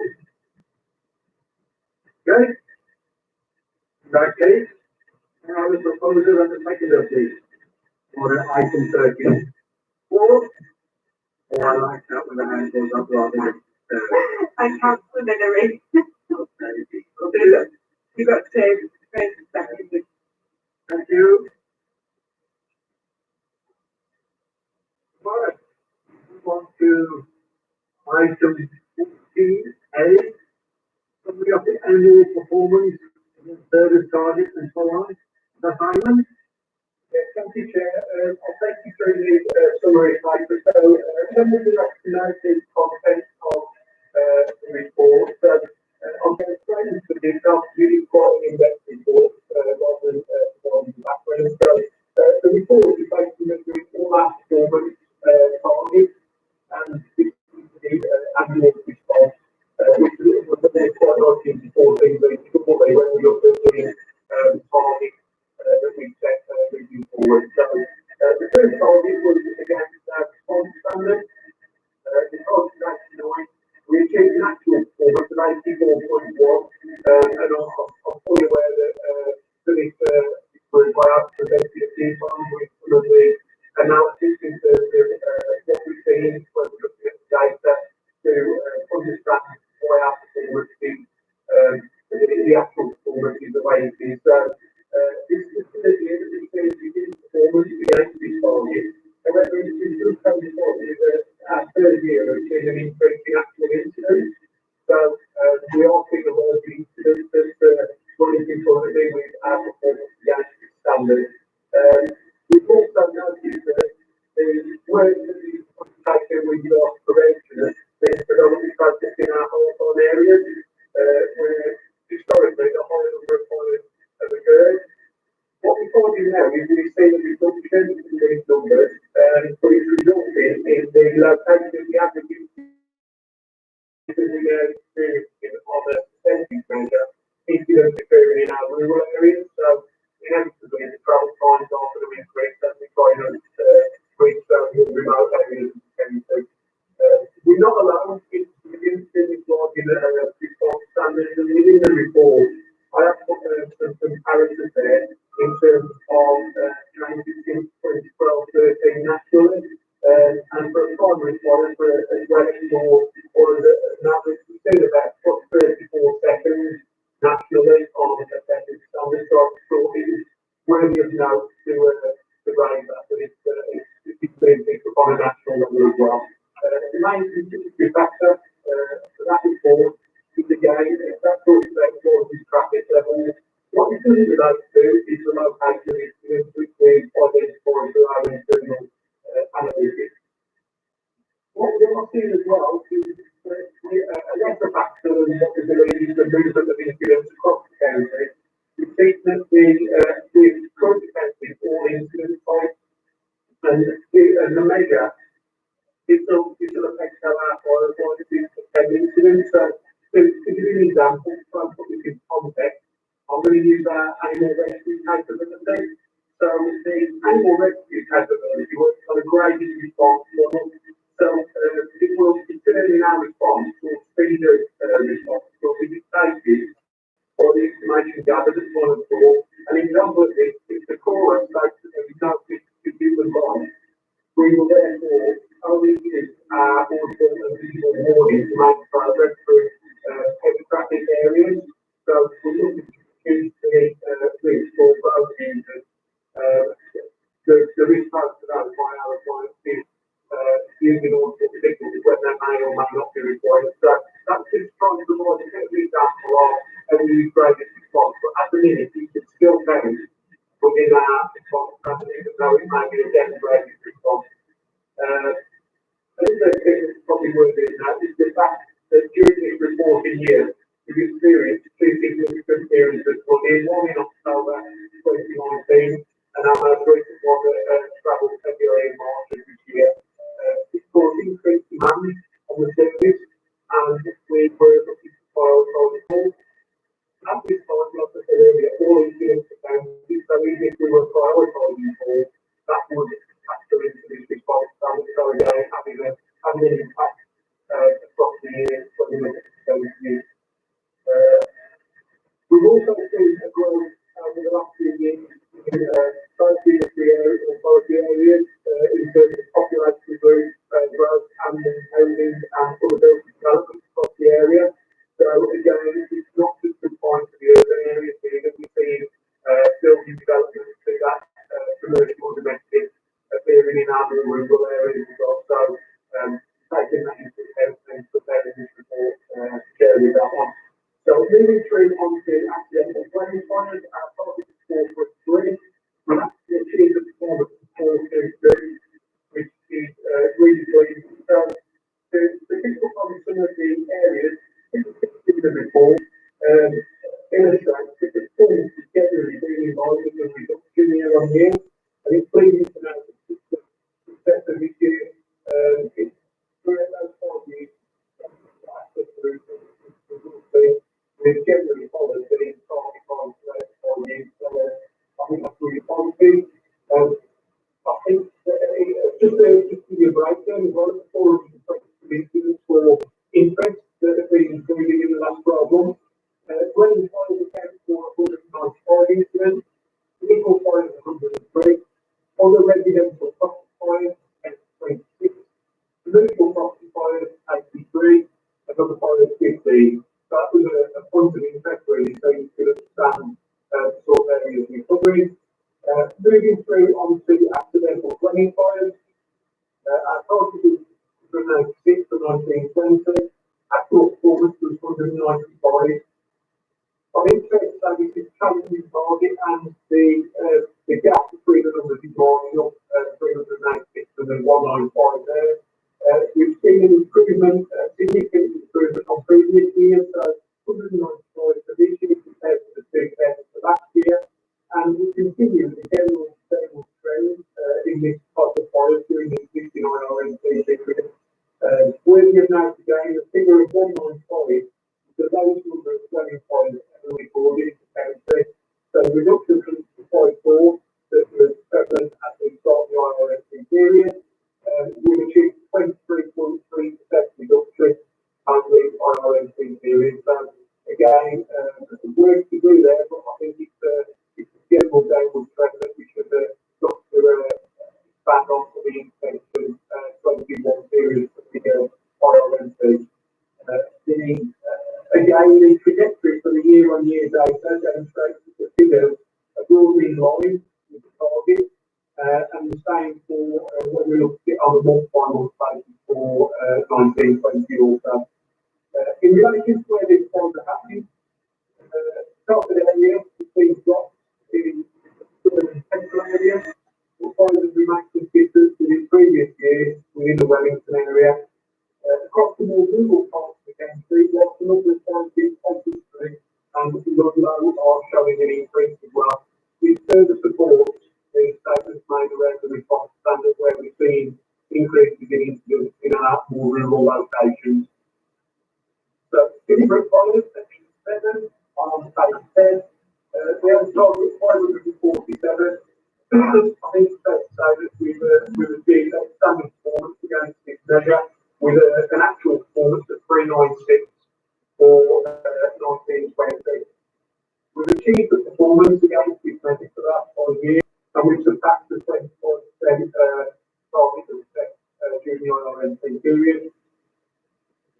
Okay. In that case, I have a proposal and a second please for item 13. Or I like that when the hand goes up rather than And Councillor Millery. You've got to first and second. Thank you. Right. Move on to item 14A. Summary of the annual performance, service targets and so on. That's Simon. Yeah, thank you, Chair. I'll take you through the summary slide. So, some of the recognized content of the report. So, I'll go straight into the details. Really quite an in-depth report rather than on the background. So, the report is basically looking at all our performance targets and the annual response, which was quite nice in 14 weeks when we looked at the targets that we set moving forward. So the first target was against response standards. The target was 89. We achieved an actual performance of 84.1. And I'm fully aware that for this group, I have presented a few times with some of the analysis in terms of what we've seen when we're looking at the data to understand why our performance is the actual performance is the way it is. So this is the idea that we say we did performance against this target. However, it does come to that our third year we've seen an increase in actual incidents. So we are seeing a lot of incidents that running concurrently with our performance against this standard. We've also noticed that the work that we've taken with loss prevention is predominantly focused in our whole areas, where historically the high number of fires have occurred. What we're finding now is we've seen a reduction in these numbers, but it's resulting in the location of the aggregate on a percentage measure incidents occurring in our rural areas. So inevitably the travel times are going to increase as we try to reach those more remote areas. We're not alone in this margin response standards, and within the report I have put some comparisons there in terms of changes since 2012-13 nationally, and for a primary one, for a dwelling or as an average, we've seen about 34 seconds nationally on a percentage standard. So I thought it was worthy of note to raise that, but it's being picked up on a national level as well. The main contributory factor for that report is again that talks about quality traffic levels. What it doesn't relate to is the location incidents which we've identified through our internal analytics. What we are seeing as well is a lesser factor than what we believe is the movement of incidents across the county. We think that the current defensive all incident types and the measure it will affect how our firefighters attend incidents. So to give you an example, to try and put this in context, I'm going to use our animal rescue capability. So the animal rescue capability works on a graded response model. So it will determine our response to speed of response. So we dictate or the information gathered at one of the door. An example of this is the caller states that we can't give human bond. We will therefore only use our audible and visual warning to make progress through heavy traffic areas. So we're looking to use the police for both users. The response to that by our clients is using all sorts of signals when they may or may not be required. So that's just trying to provide a good example of how we use graded response. But at the minute, you can still count within our response strategy, even though it may be a demonstrated response. Another thing that's probably worth it now is the fact that during this reporting year, we've experienced two significant periods of flooding, one in October 2019 and our most recent one that travelled February and March of this year. It's caused increased demand on the service, and we were looking to prioritise all. At this time, like I said earlier, all incidents are counted, so even if we were prioritising all, that would factor into this response standard. So again, having an impact across the year when we look at the service use. We've also seen a growth over the last few years in both industry areas, authority areas, in terms of population growth and housing and other building development. new developments to that, commercial or domestic, appearing in our more rural areas as well. So, taking that into account and preparing this report, share with that one. So moving through onto accidental claims finance, our target is 4.3. We actually achieved a performance of 4.2, which is really pleasing. So the difficult on some of the areas in the report illustrates that the performance is generally being involved in a reduction year on year. And it's pleasing to know that the success of this year is through those 5 years. We've generally followed the target on 4 years. So I think that's really positive. I think just to give you a breakdown, we've got 420 incidents for interest that have been included in the last 12 months. 25 accounts for 195 incidents, legal fines 103, other residential property fines 26, commercial property fines 83, and other fines 15. So that was a point of interest really, so you could understand sort of areas of recovery. Moving through onto accidental claim fines, our target is 196 for 1920. Actual performance was 195. I think fair to say this is a challenging target, and the gap between the numbers is marginal, 396 and then 195 there. We've seen an improvement, significant improvement on previous years, so 195 for this year compared to the 210 for last year. And we continue the general stable trend in this type of fire during the 69 RNC period. Worthy of note again, the figure of 195 is the lowest number of dwelling fires ever recorded in the county. So the reduction from 54 that was prevalent at the start of the RNC period, we've achieved 23.3% reduction on the RNC period. So again, there's work to do there, but I think it's a general downward trend that we should look to expand on for the extension 21 period for the RNC. Again, the trajectory for the year-on-year data demonstrates that the figures are broadly in line with the target, and the same for when we look at on a month-by-month basis for 1920 also. In relation to where these funds are happening, start of the area, we've seen drops in the central area. We'll find that we make consistent with the previous years within the Wellington area. Across the more rural parts of the country, whilst the number of counties, obviously, and Ludlow are showing an increase as well. We further support the statements made around the response standard where we've seen increases in incidents in our more rural locations. So, different fires, section 7, on page 10. We have a target of 547. I think it's fair to say that we've achieved outstanding performance against this measure with an actual performance of 396 for 1920. We've achieved the performance against this measure for that 5 years, and we've surpassed the 25% target that was set during the RNC period.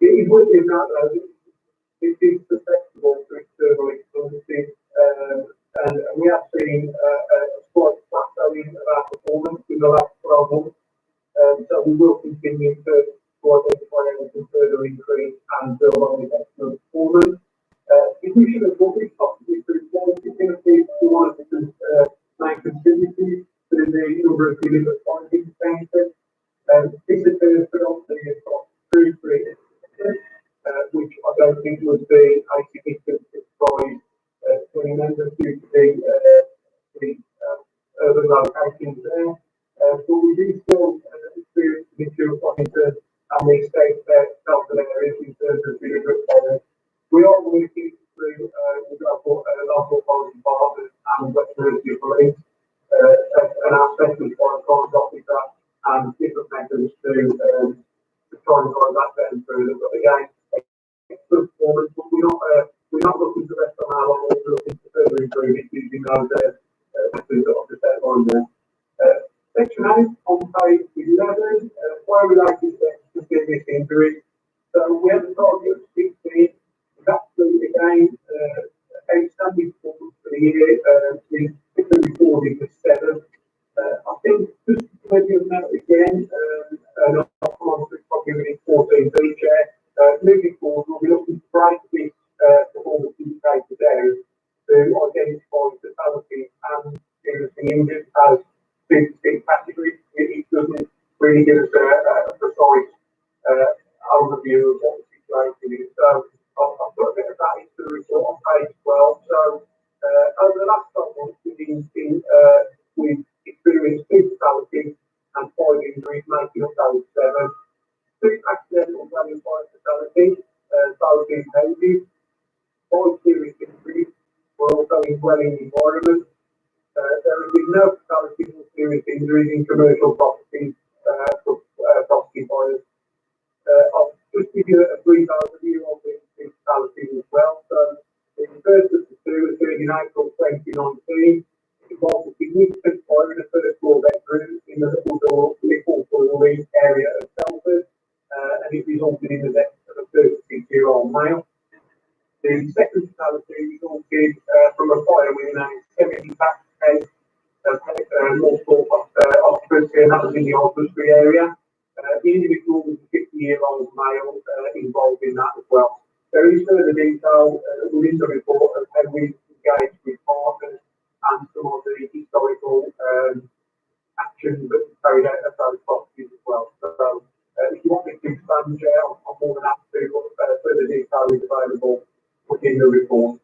It is worth noting that it is susceptible to external influences, and we have seen a slight plateauing of our performance in the last 12 months. So we will continue to identify areas of further increase and build on this excellent performance. If we should have thought this possibly through quality activities, we wanted to main contributors to the number of delivered findings counted. This occurs predominantly across food which I don't think would be a significant surprise to any members due to the urban locations there. But we do still experience the issue of Wellington and the state shelter areas in terms of deliberate fires. We are working through with local authority partners and West Mercia Police and our specialist fire crime officer and different methods to try and drive that down further. But again, excellent performance, but we're not looking to rest on our laurels, we're looking to further improve it using those methods that I've just outlined there. Section 8 on page 11, fire-related deaths and serious injuries. So we have a target of 16. It's actually, again, outstanding performance for the year. The to identify fatalities and seriously injured as two distinct categories. It doesn't really give us a precise overview of what the situation is. So I've got a bit of that into the report on page 12. So over the last 12 months, we've experienced two fatalities and 5 injuries, making up those 7. 2 accidental planning fire fatalities, both in houses. 5 serious injuries were also in dwelling environments. There have been no fatalities or serious injuries in commercial properties for property fires. I'll just give you a brief overview of these fatalities as well. So, the first of the 2 occurred in April 2019. It involved a significant fire in a first floor bedroom in the little Doorley area of Telford, and it resulted in the death of a 36-year-old male. The second fatality resulted from a fire within a semi-detached house of multiple occupancy, and that was in the Oswestry area. The individual was a 50-year-old male involved in that as well. There is further detail within the report of how we engaged with partners and some of the historical actions that we carried out at those properties as well. So, if you want me to expand, I'm more than happy to, but further detail is available within the report.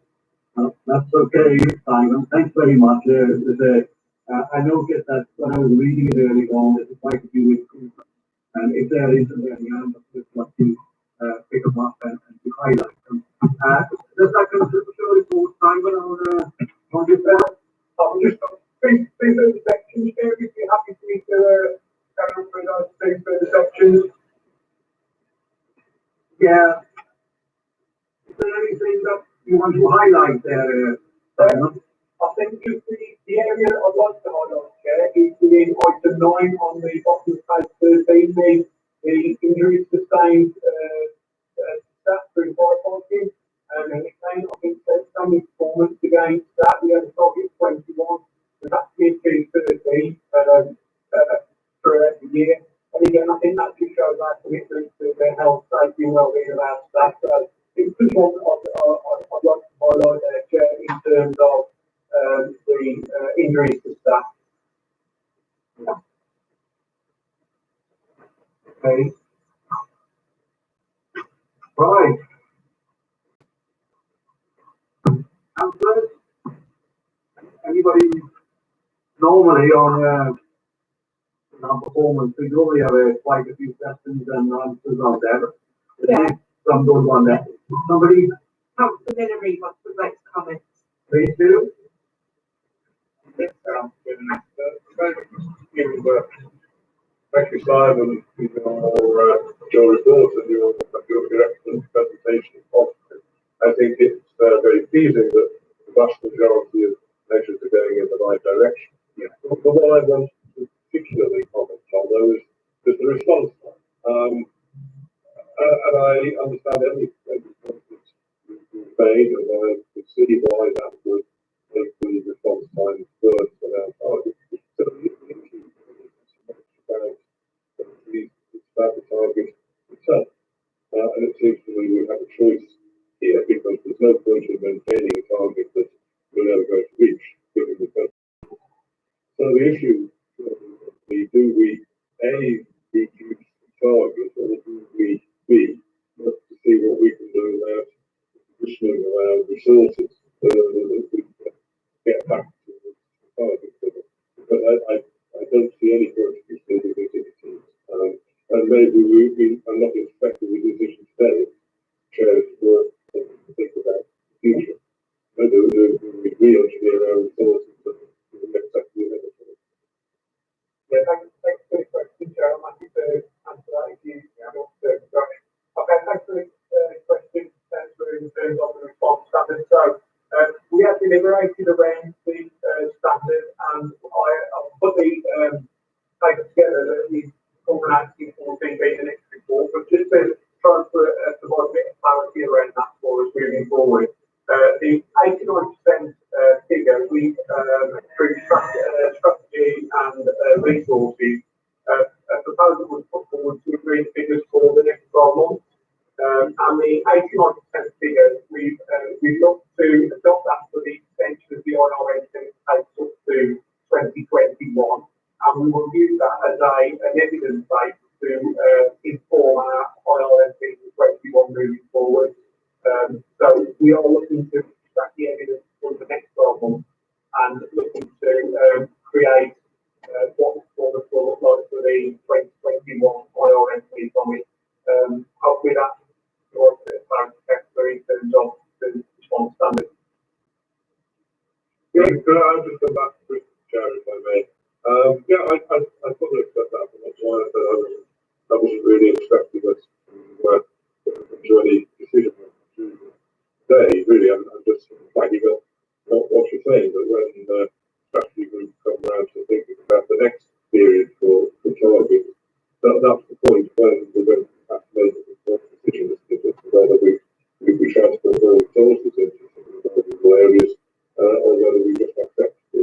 That's okay, Simon. Thanks very much. I noticed that when I was reading it early on, there's quite a few issues. And if there is any, I'm just want to pick them up and to highlight them. Does that come to the report, Simon, on this part? I'll just three further sections here, if you're happy for me to carry on through those 3 further sections. Yeah. Is there anything that you want to highlight there, Simon? I think just the area that I'd like to highlight here is within item 9 on the bottom of page 13, the injuries sustained staff through firefighting. And again, I think there's some performance against that. We had a target 21, and that's achieved 13 throughout the year. And again, I think that just shows our commitment to the health, safety, and well-being of our staff. So it's just one I'd like to highlight there, Chair, in terms of the injuries to staff. Okay. Right. Councillors? Anybody normally on performance, we normally have quite a few questions and answers on there. Yeah. Some good one there. Somebody? Councillor Millery would like to comment. Please do. Thank you, Simon, for your report and your excellent presentation. I think it's very pleasing that the vast majority of measures are going in the right direction. Yeah. But what I want to particularly comment on, though, is the response time. And I understand every point that's made, and I can see why that would make the response time first on our target. So it's about the target itself. And it seems to me we have a choice here, because there's no point in maintaining a target that we're never going to reach, given the fact. So the issue do we A, reduce the target, or do we B, look to see what we can do about positioning around resources that we can get back to the target level? But I don't see any point in extending these activities. And maybe I'm not expecting a decision today. Chairs work to think about the future. Do we re-engineer our resources to get exactly the other thing? Yeah, thanks for the question, Chair. I'm happy to answer that if you want to. Okay, thanks for the question. Thanks for in terms of the response standard. So, we have deliberated around the standard, and I'll put the paper together that we culminate in 14 being the next report, but just to try and provide a bit of clarity around that for us moving forward. The 89% figure, we through strategy and resources, a proposal was put forward to agree the figures for the next 12 months. And the 89% figure, we've looked to adopt that for the an evidence base to inform our IRMP 21 moving forward. So we are looking to extract the evidence for the next 12 months and looking to create what the performance will look like for the 2021 IRMP from it. Hopefully that was a bit of clarity in terms of the response standards. Yeah, I'll just come back to the chair if I may. Yeah, I fully accept that. And that's why I said I wasn't really expecting us to do any decision today, really. I'm just flagging up what you're saying, but when the strategy group come around to thinking about the next period for targets, that's the point when we're going to have to make a decision as to whether we transfer more resources into some of the vulnerable areas, or whether we just accept the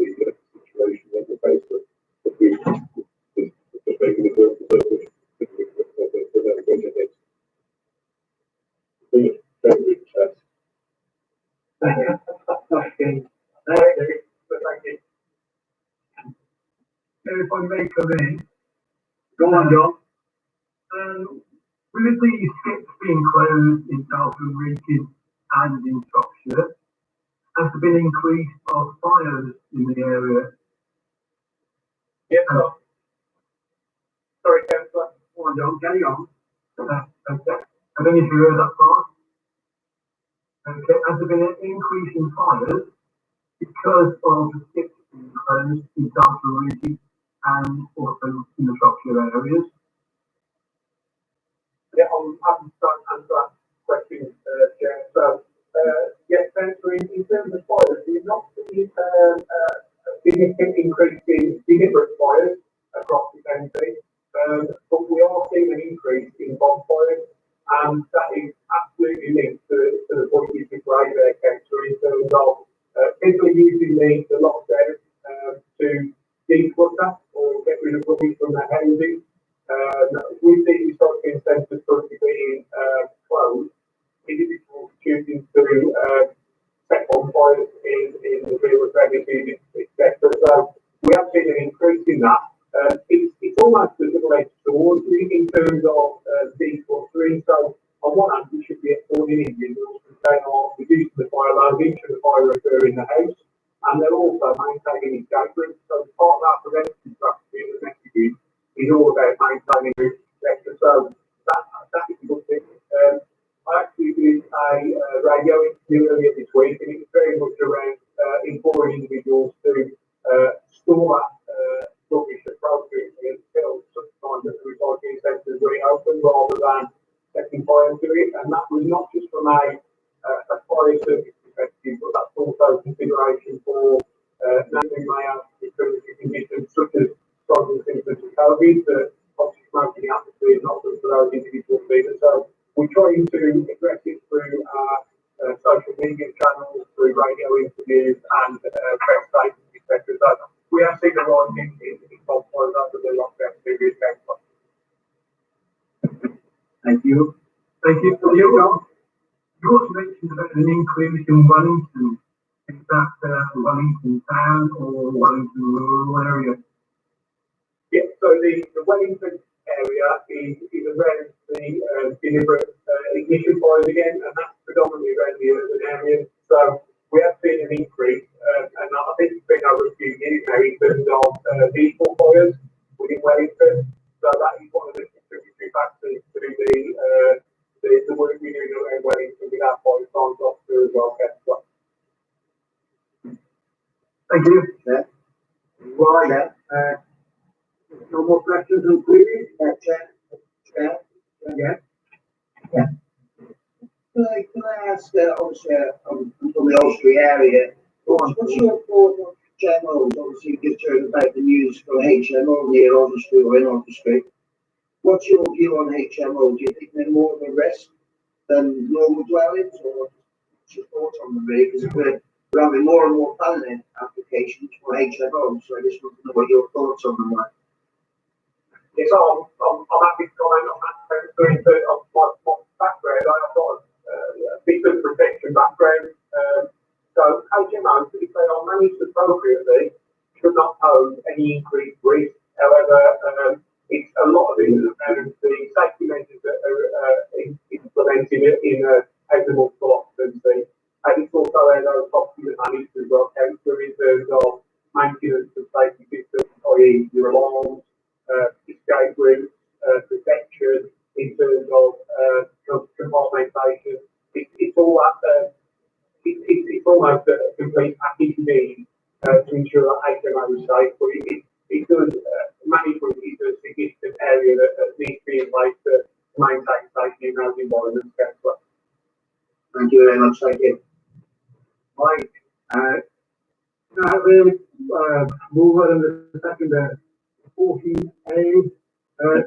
situation that we're faced with. But we just making it work for the budget next. Very test. Thank you. Thank you. If I may come in, go on, John. With the skips being closed in Southern region and in Shropshire, has there been an increase of fires in the area? Yes, sir. Sorry, Councillor. Go on, John, carry on. Okay. I don't know if you heard that part. Okay, has there been an increase in fires because of the skips being closed in Southern region and also in the Shropshire areas? Yeah, I'm happy to answer that question, Chair. So, yes, in terms of fires, we've not seen a significant increase in deliberate fires across the country, but we are seeing an increase in bonfires, and that is absolutely linked to the point you just raised there, Councillor, in terms of people using the lockdown to declutter or get rid of rubbish from their houses. With the historic centres currently being closed, individuals choosing to set bonfires in the real premises, etc. So we have seen an increase in that. It's almost a double-edged sword in terms of decluttering. So on one hand, we should be affording individuals to say, reducing the fire loading should the fire occur in the house, and they're also maintaining engagement. So part of our prevention strategy and the messaging is all about maintaining routes, etc. So that is a good thing. I actually did a radio interview earlier this week, and it's very much around employing individuals to store that rubbish appropriately until such time that the recycling centres reopen, rather than setting fire to it. And that was not just from a fire service perspective, but that's also consideration for neighbouring may have conditions such as strong symptoms of COVID, that obviously smoking the atmosphere is not good for those individuals either. So we're trying to address it through our social media channels, through radio interviews and press statements, etc. So we have seen a rise in bonfires over the lockdown period. Thank you. Thank you for your John. You also mentioned about an increase in Wellington. Is that Wellington town or Wellington rural area? Yeah, so the Wellington area is around the deliberate ignition fires again, and that's predominantly around the urban areas. So we have seen an increase, and I think it's been over a few years now in terms of vehicle fires within Wellington. So that is one of the contributory factors to the work we're doing around Wellington with our fire science officer as well. Thank you. Yeah. Right. No more questions and queries? Chair? Yeah. Can I ask, obviously, I'm from the Austria area, what's your thought on HMOs? Obviously, you just heard about the news from HMO near Austria or in Austria. What's your view on HMO? Do you think they're more of a risk than normal dwellings, or what's your thoughts on them, really? Because we're having more and more planning applications for HMOs, so I just want to know what your thoughts on them are. Yes, I'm happy to comment on that. In terms of my background, I've got a victim protection background. So HMOs, if they are managed appropriately, should not pose any increased risk. However, it's a lot of it, and the safety measures that are implemented in every multiple occupancy. And it's also a low property managed as well, councillor, in terms of maintenance of safety systems, i.e. your alarms, escape routes, protection, in terms of compartmentation. It's all that, it's almost a complete package need to ensure that HMO is safe, but it does, management is a significant area that needs to be in place to maintain safety in those environments. Thank you very much, thank you. Mike, now we move on to the second 14A,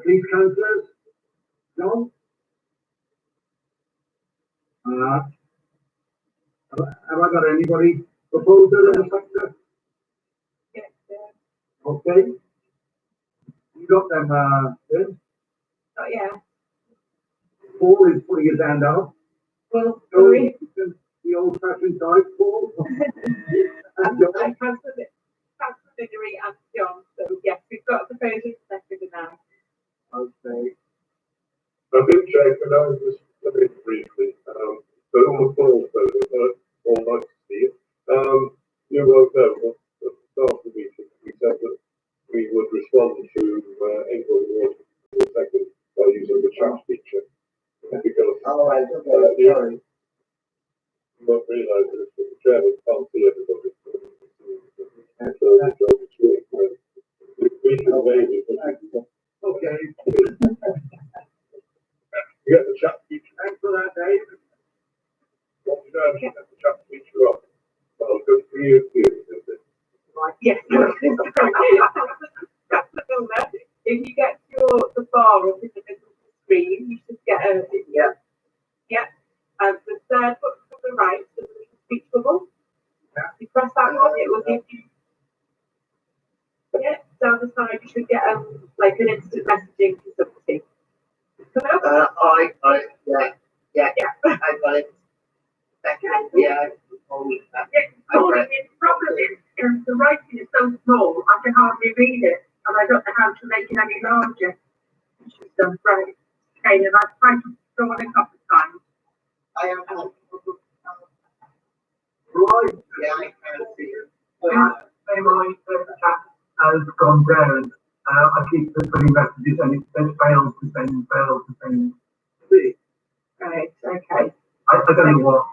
please, councillors. John? Have I got anybody proposed in the sector? Yes, Okay. You got them, in? not yet. Paul is putting his hand up. Well, sorry. The old fashioned type, Paul. And John. I cancelled it. Cancelled Diggory and John. So yes, we've got the proposal second now. Okay. I think, Chair, can I just a bit briefly, so on the call, so all nice to see you. You wrote down at the start of the meeting, we said that we would respond to anyone who wanted to second by using the chat feature. All right, okay, sorry. You won't realise that the chairman can't see everybody. So the job is really, we can maybe, Okay. you get the chat feature. Thanks for that, Dave. What we don't get the chat feature up. Well, good for you, too, isn't it? Right. Yes. If you get the bar up in the middle of the screen, you should get a Yeah. Yeah. And the third button to the right, so the speech bubble. Yeah. You press that one, it will give you. Yeah, down the side you should get like an instant messaging to somebody. Come up. Yeah, I got it. Yeah, The problem is the writing is so small, I can hardly read it, and I don't know how to make it any larger. She's done great. Okay, and I've tried to go on a couple of times. I am. Right. Yeah, I can see it. My chat has gone down. I keep putting messages and it says fails to send. See, Right, okay. I don't know what.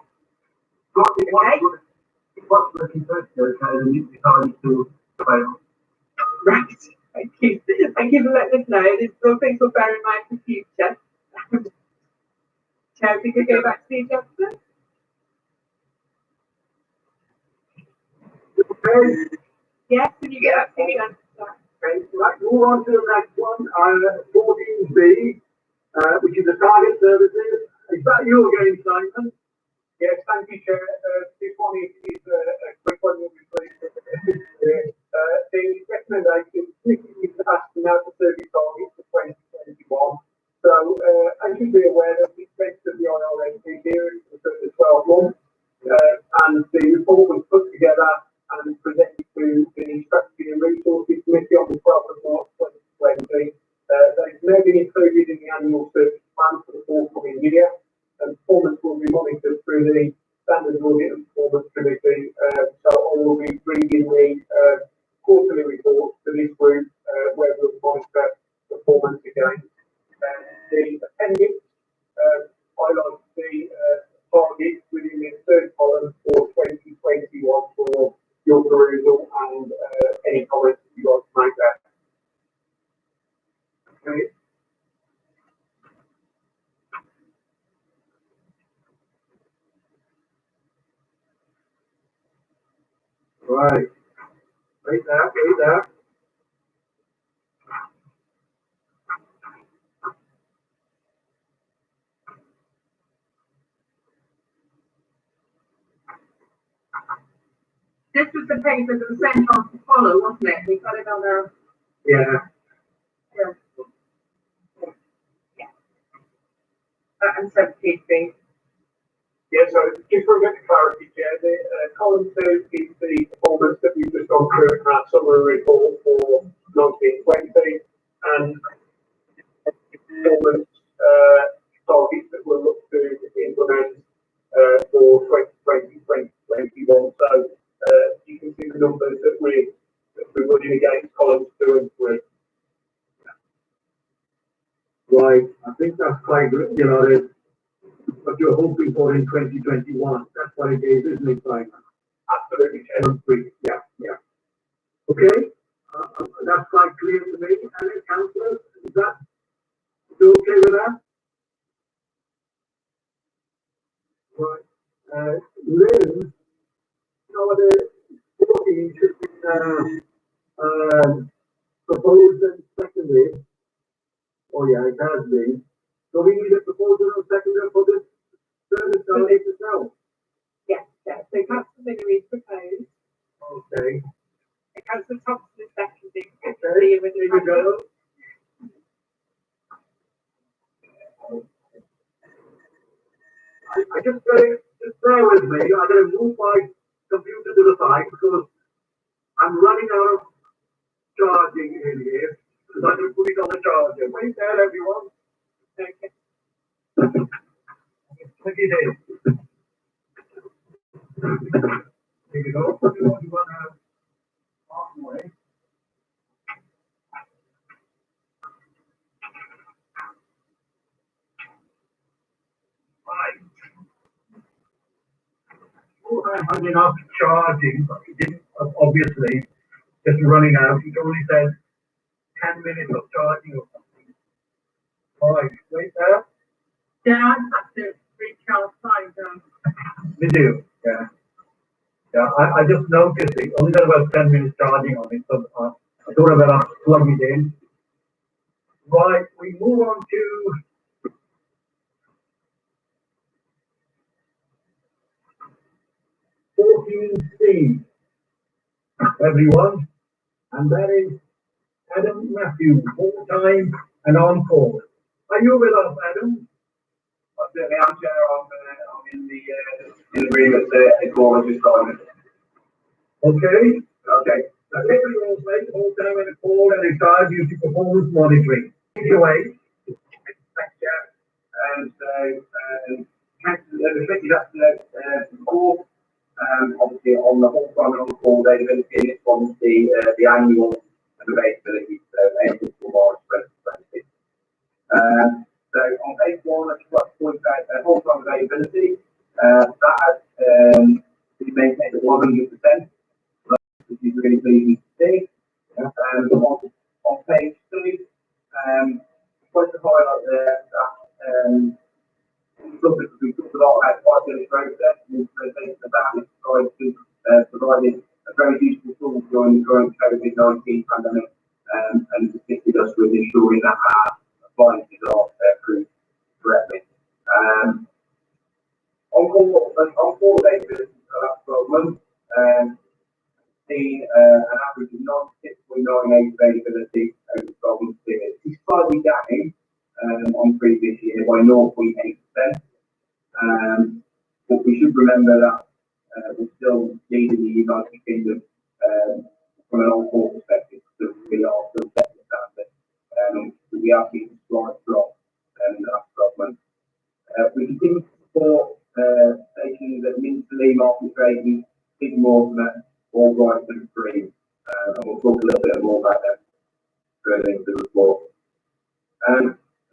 What's working perfectly okay, and you decided to fail. Right, thank you. Thank you for letting us know. There's still things we'll bear in mind for future. Chair, if we could go back to the adjustment. Okay. Yes, can you get back to the adjustment? Right, move on to the next one, 14B, which is the target services. Is that you again, Simon? Yes, thank you, Chair. This one is a quick one. The recommendation is asking now for service targets for 2021. So, as you'll be aware, the expense of the IRNP period for the 12 months, and the report was put together and presented to the Strategy and Resources Committee on the 12th of March 2020. They've now been included in the annual service plan for the forthcoming year, and performance will be monitored through the Standard Audit and Performance Committee. So I will be bringing the quarterly reports to this group where we'll monitor performance again. The appendix highlights the targets within the third column for 2021 for your perusal and any comments that you'd like to make there. Okay. Right. Wait there. This was the paper that was sent on to follow, wasn't it? We got it on our. Yeah. And 17B. Yeah, so just for a bit of clarity, Chair, the column 2 is the performance that we've just gone through in our summary report for 1920, and performance targets that we'll look to implement for 2020-2021. So you can see the numbers that we're running against columns 2 and 3. Right, I think that's quite good, what you're hoping for in 2021. That's what it is, isn't it, Simon? Absolutely, Chair. Yeah. Okay, that's quite clear to me. And councillors, is that you okay with that? Right. Liz, the 14 should be proposed and seconded. Oh yeah, it has been. So we need a proposal and seconder for this service donation now. Yes, yes. So Councillor Miller is proposed, Okay. and Councillor Thompson is seconding. Okay, here we go. I just bear with me. I'm going to move my computer to the side because I'm running out of charging in here. Because I'm going to put it on the charger. Wait there, everyone. Okay. Look at it. Here we go. You want to halfway. Right. Well, I had enough charging, but it didn't, obviously, just running out. It only said 10 minutes of charging or something. Right, wait there. Yeah, I'm at the recharge time. Did you? Yeah. Yeah, I just noticed it only got about 10 minutes charging on it, so I thought I better plug it in. Right, we move on to 14C, everyone, and that is Adam Matthews, full-time and on-call. Are you with us, Adam? Absolutely, I'm Chair. I'm in the agreement there. Call just started. Okay. Okay. Now, everyone say full-time and call and in charge of the performance monitoring. Take it away. Thanks, Chair. And so, reflected after before, obviously on the whole time and on call availability, this one's the annual availability, so April to March 2020. So on page 1, I just like to point out whole time availability. That has been maintained at 100%, which is really pleasing to see. On page 2, just to highlight there that we talked a lot about quality process and implementation of that, which provided a very useful tool during the current COVID-19 pandemic, and assisted us with ensuring that our appliances are approved correctly. On-call availability for the last 12 months, seen an average of 96.98 availability over the 12 month period. It's slightly down on previous year by 0.8%. But we should remember that we're still leading the United Kingdom from an on-call perspective, so we are still setting the standard. So we are seeing a slight drop in the last 12 months. We continue to support stations that municipally market trading, keeping more from that, all right and free. And we'll talk a little bit more about that further into the report.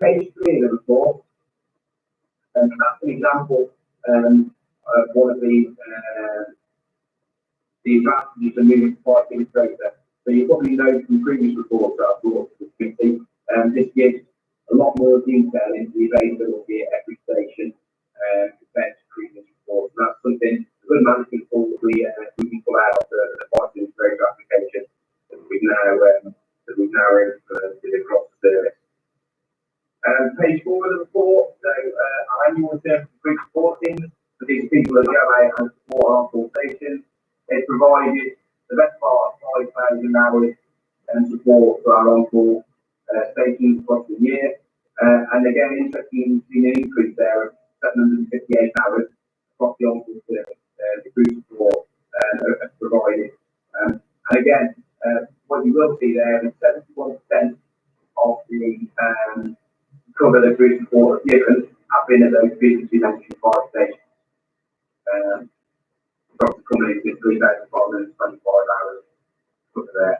Page 3 of the report, that's an example of one of the advantages of moving to price integrator. So you probably know from previous reports that I've brought to the committee, this gives a lot more detail into the availability at every station compared to previous reports. And that's something, a good management tool that we can pull out of the price integrator application that we've now implemented across the service. Page 4 of the report, so our annual return for group reporting for these people that go out and support our call stations. They provided the best part of 5,000 hours and support for our on-call stations across the year. And again, interesting to see an increase there of 758 hours across the on-call service, the group support provided. And again, what you will see there is 71% of the cover the group support have given have been at those previously mentioned 5 stations. From coming in 3,525 hours cover there.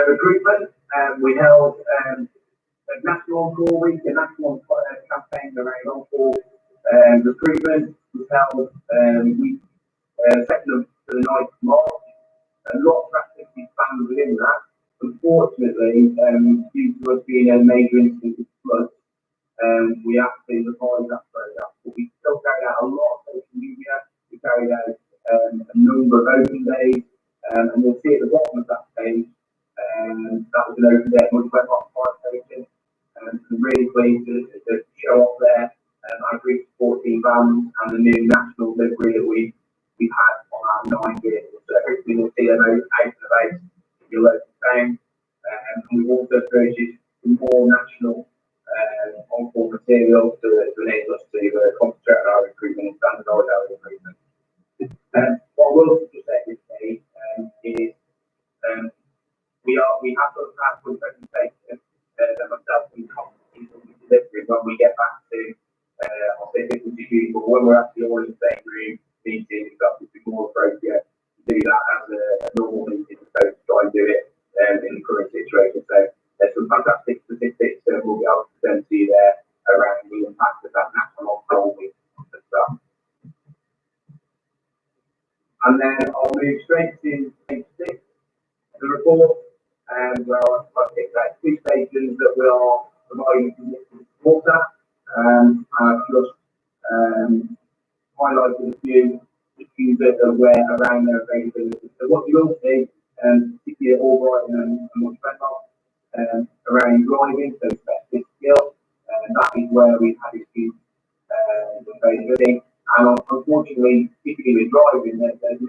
Recruitment, we held a national on-call week, a national campaign around on-call recruitment. We held week 2nd to the 9th of March. A lot of activities planned within that. Unfortunately, due to us being a major incident of floods, we actually revised that program. But we still carried out a lot of social media. We carried out a number of open days, and you'll see at the bottom of that page, that was an open day at Mudweb Fire Station. I'm really pleased to show off there our group support team vans and the new national livery that we've had on our 9 vehicles. So hopefully you'll see them out and about in your local town. And we've also purchased more national on-call materials to enable us to concentrate on our recruitment and standardise our recruitment. What I will just say this day is we have got to have some presentation that myself and competencies will be delivering when we get back to I'll say business as usual, but when we're actually all in the same room meeting, it's obviously more appropriate to do that as a normal meeting, so to try and do it in the current situation. So there's some fantastic statistics that we'll be able to present to you there around the impact of that national on-call week and stuff. And then I'll move straight to page 6, the report, where I've picked out 2 stations that we are providing significant support at. I've just highlighted a few issues that are around their availability. So what you will see, particularly Albrighton and Much around driving, so specialist skill, that is where we've had issues with availability. And unfortunately, particularly with driving, there's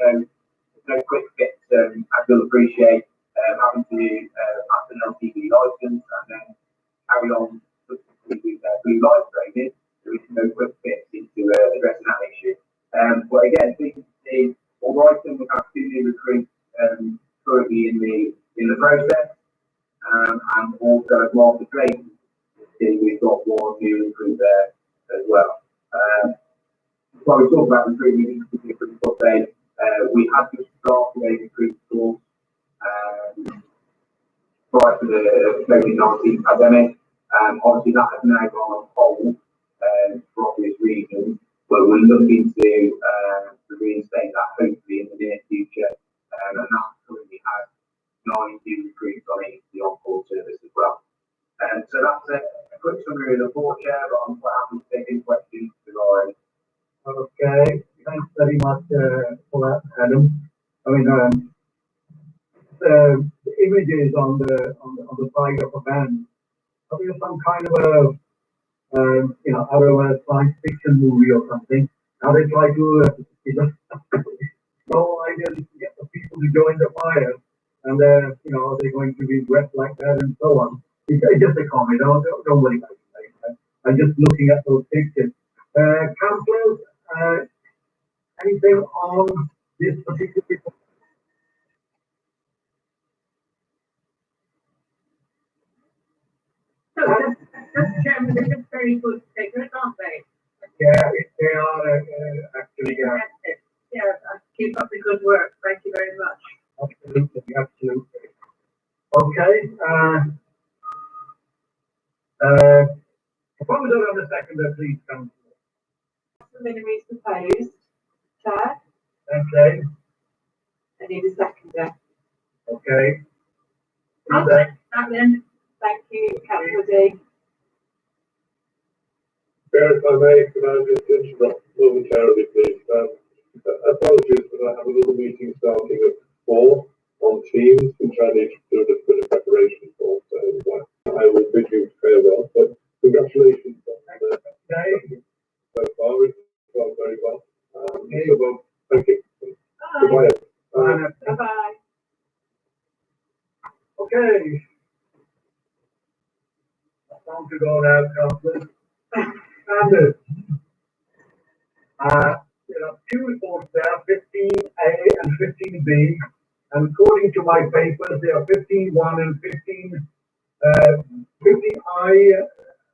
no quick fix. As you'll appreciate, having to pass an LTV license and then carry on with blue light training, there is no quick fix into addressing that issue. But again, the Albrighton, we have 2 new recruits currently in the process, and also as well the Drake, we've got 1 new recruit there as well. While we talk about recruitment, we have just started a recruit course prior to the COVID-19 pandemic. Obviously, that has now gone on hold for obvious reasons, but we're looking to reinstate that hopefully in the near future. And that currently has 9 new recruits on the on-call service as well. So that's a quick summary of the report, Chair, but I'm quite happy to take any questions regarding. Okay, thanks very much for that, Adam. I mean, the images on the side of a van, I think it's some kind of a, out of a science fiction movie or something. Now they try to, so I just get the people to join the fire, and are they going to be wet like that and so on. It's just a comment. Don't worry about it. I'm just looking at those pictures. Councillors, anything on this particular report? So that's Chairman, they're just very good figures, aren't they? Yeah, they are actually. Yeah, keep up the good work. Thank you very much. Absolutely. Okay. Proposal on the second, please, Councillor. The minimum is proposed. Chair, Okay. I need a seconder. Okay. I'll second that then. Thank you, Councillor D. Chair, if I may, can I just interrupt momentarily, please? Apologies, but I have a little meeting starting at 4 on Teams, which I need to do a little bit of preparation for. So I will bid you farewell. But congratulations on the day so far. It's gone very well. So well, thank you. Bye. Goodbye. Bye-bye. Okay. Time to go now, Councillor. Standard. There are 2 reports there, 15A and 15B. And according to my papers, they are 15.1 and 15 I,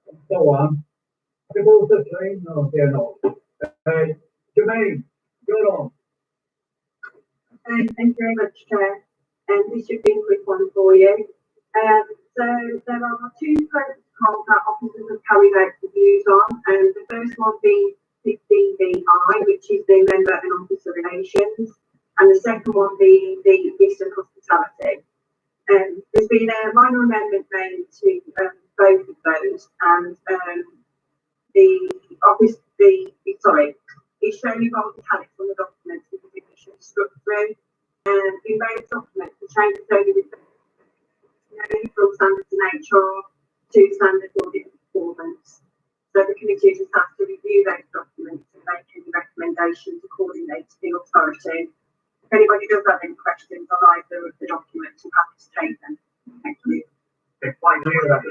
and so on. They're both the same, no, they're not. Jermaine, you're on. Thank you very much, Chair. This should be a quick one for you. So there are two protocols that officers have carried out reviews on. The first one being 16BI, which is the member and officer relations, and the second one being the risk and hospitality. There's been a minor amendment made to both of those, and it's showing bold italics on the documents because it should have struck through. In both documents, the changes only from standards in HR to standard audit performance. So the committee just has to review those documents and make any recommendations accordingly to the authority. If anybody does have any questions on either of the documents, I'm happy to take them. Thank you. It's quite clear that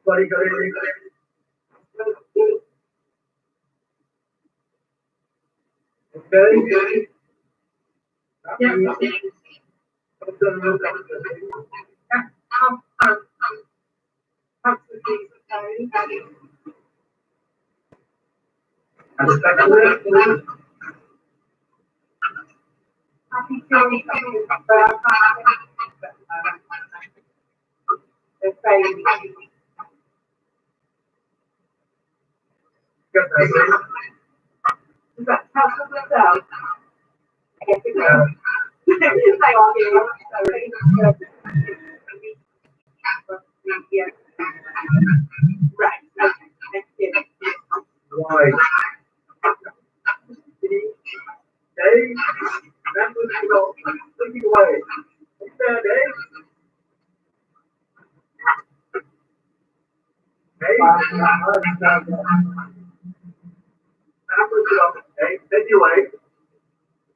Sorry, go ahead. Okay. Yeah. And the second one, Is that council myself? Yes, it will. They are here. Sorry. Yeah. Right. Okay. Thank you. right. Dave, that was the document. Take it away. What's there, Dave?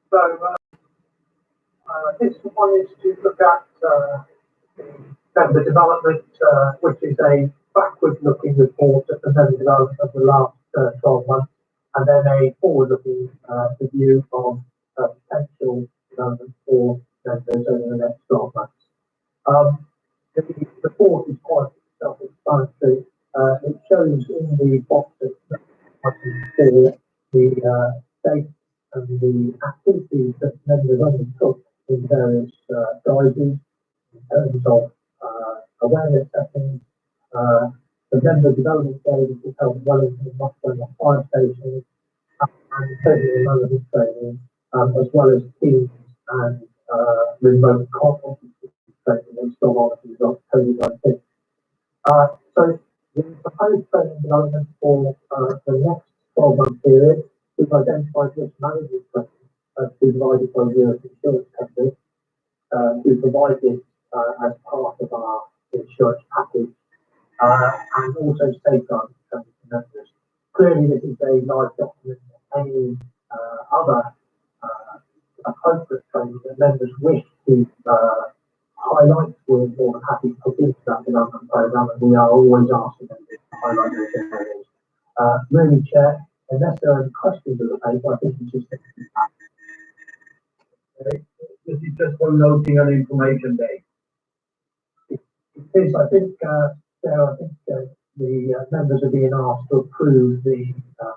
So, this one is to look at member development, which is a backward-looking report of the member development of the last 12 months, and then a forward-looking review of potential development for members over the next 12 months. The report is quite self-explanatory. It shows in the boxes for the state and the activities that members undertook in various guises in terms of awareness settings, the member development day which is held in Wellington and Moscow on 5 stations, and training relevant training, as well as teams and remote conferences training and so on as a result of COVID-19. So the proposed training development for the next 12-month period is identified risk management training to be provided by the European Insurance Company to provide this as part of our insurance package and also safeguarding training for members. Clearly, this is a large document. Any other appropriate training that members wish to highlight, we're more than happy to put into that development program, and we are always asking them to highlight those areas. Really, Chair, unless there are any questions of the paper, I think we should stick to that. Okay. This is just one noting and information day. It is, I think, Sarah, I think the members are being asked to approve the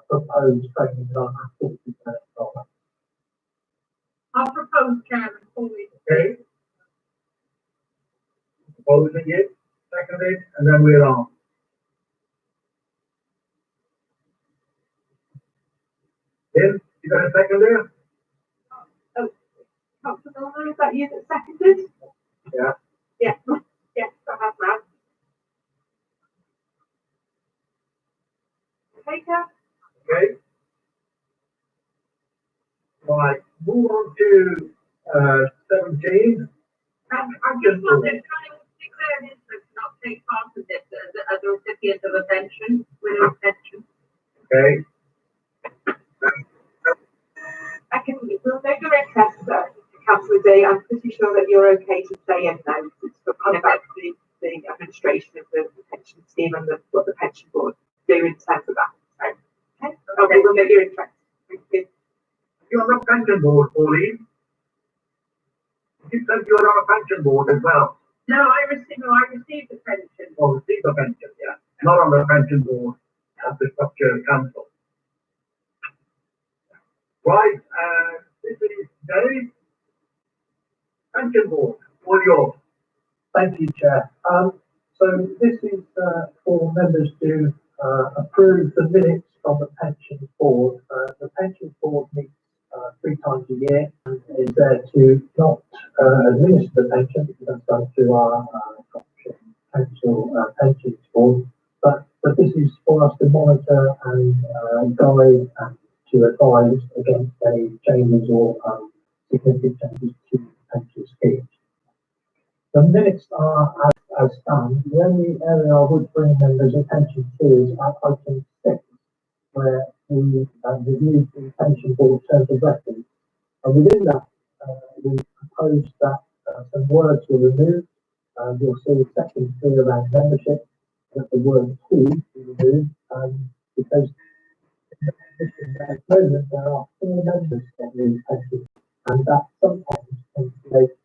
proposed training development activity for the next 12 months. I'll propose, Chairman, for we Okay. Proposing it, seconded, and then we're on. Tim, you got a second there? Oh, Councillor Milner, is that you that seconded? Yeah. Yes, yes, I have that. Baker? Okay. Right, move on to 17. I'm just wondering, can I declare an interest not take part in this as a recipient of a pension, with a pension? Okay. I can, we'll make a request, Councillor D. I'm pretty sure that you're okay to say yes now. It's kind of about the administration of the pension scheme and what the pension board do in terms of that. So, okay, we'll make your interest. Thank you. You're on the pension board, Pauline. You said you're on a pension board as well. No, I received the pension. Or receive a pension, yeah, not on the pension board of the structure council. Right, this is Dave. Pension board, all yours. Thank you, Chair. So this is for members to approve the minutes from the pension board. The pension board meets 3 times a year and is there to not administer the pension, because that's done through our council pensions board, but this is for us to monitor and guide and to advise against any changes or significant changes to the pension scheme. The minutes are as stand. The only area I would bring members' attention to is at item 6, where we reviewed the pension board terms of reference. And within that, we proposed that some words were removed. You'll see section 3 around membership, that the word "to" be removed, because at the moment there are 4 members in the pension, and that sometimes can create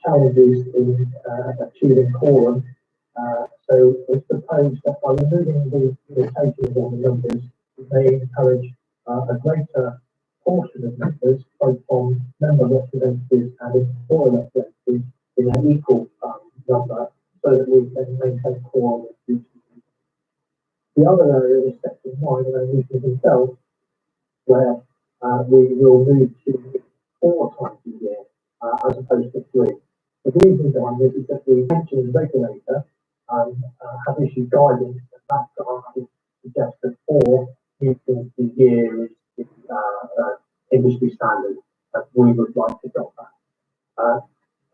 challenges in achieving quorum. So it's proposed that by removing the limitations on the numbers, we may encourage a greater portion of members, both from member representatives and employer representatives, in an equal number, so that we can maintain quorum in future. The other area is section 9 around meetings themselves, where we will move to 4 times a year as opposed to 3. The reason behind this is that the pensions regulator have issued guidance, and that guidance suggests that 4 meetings a year is industry standard, and we would like to adopt that.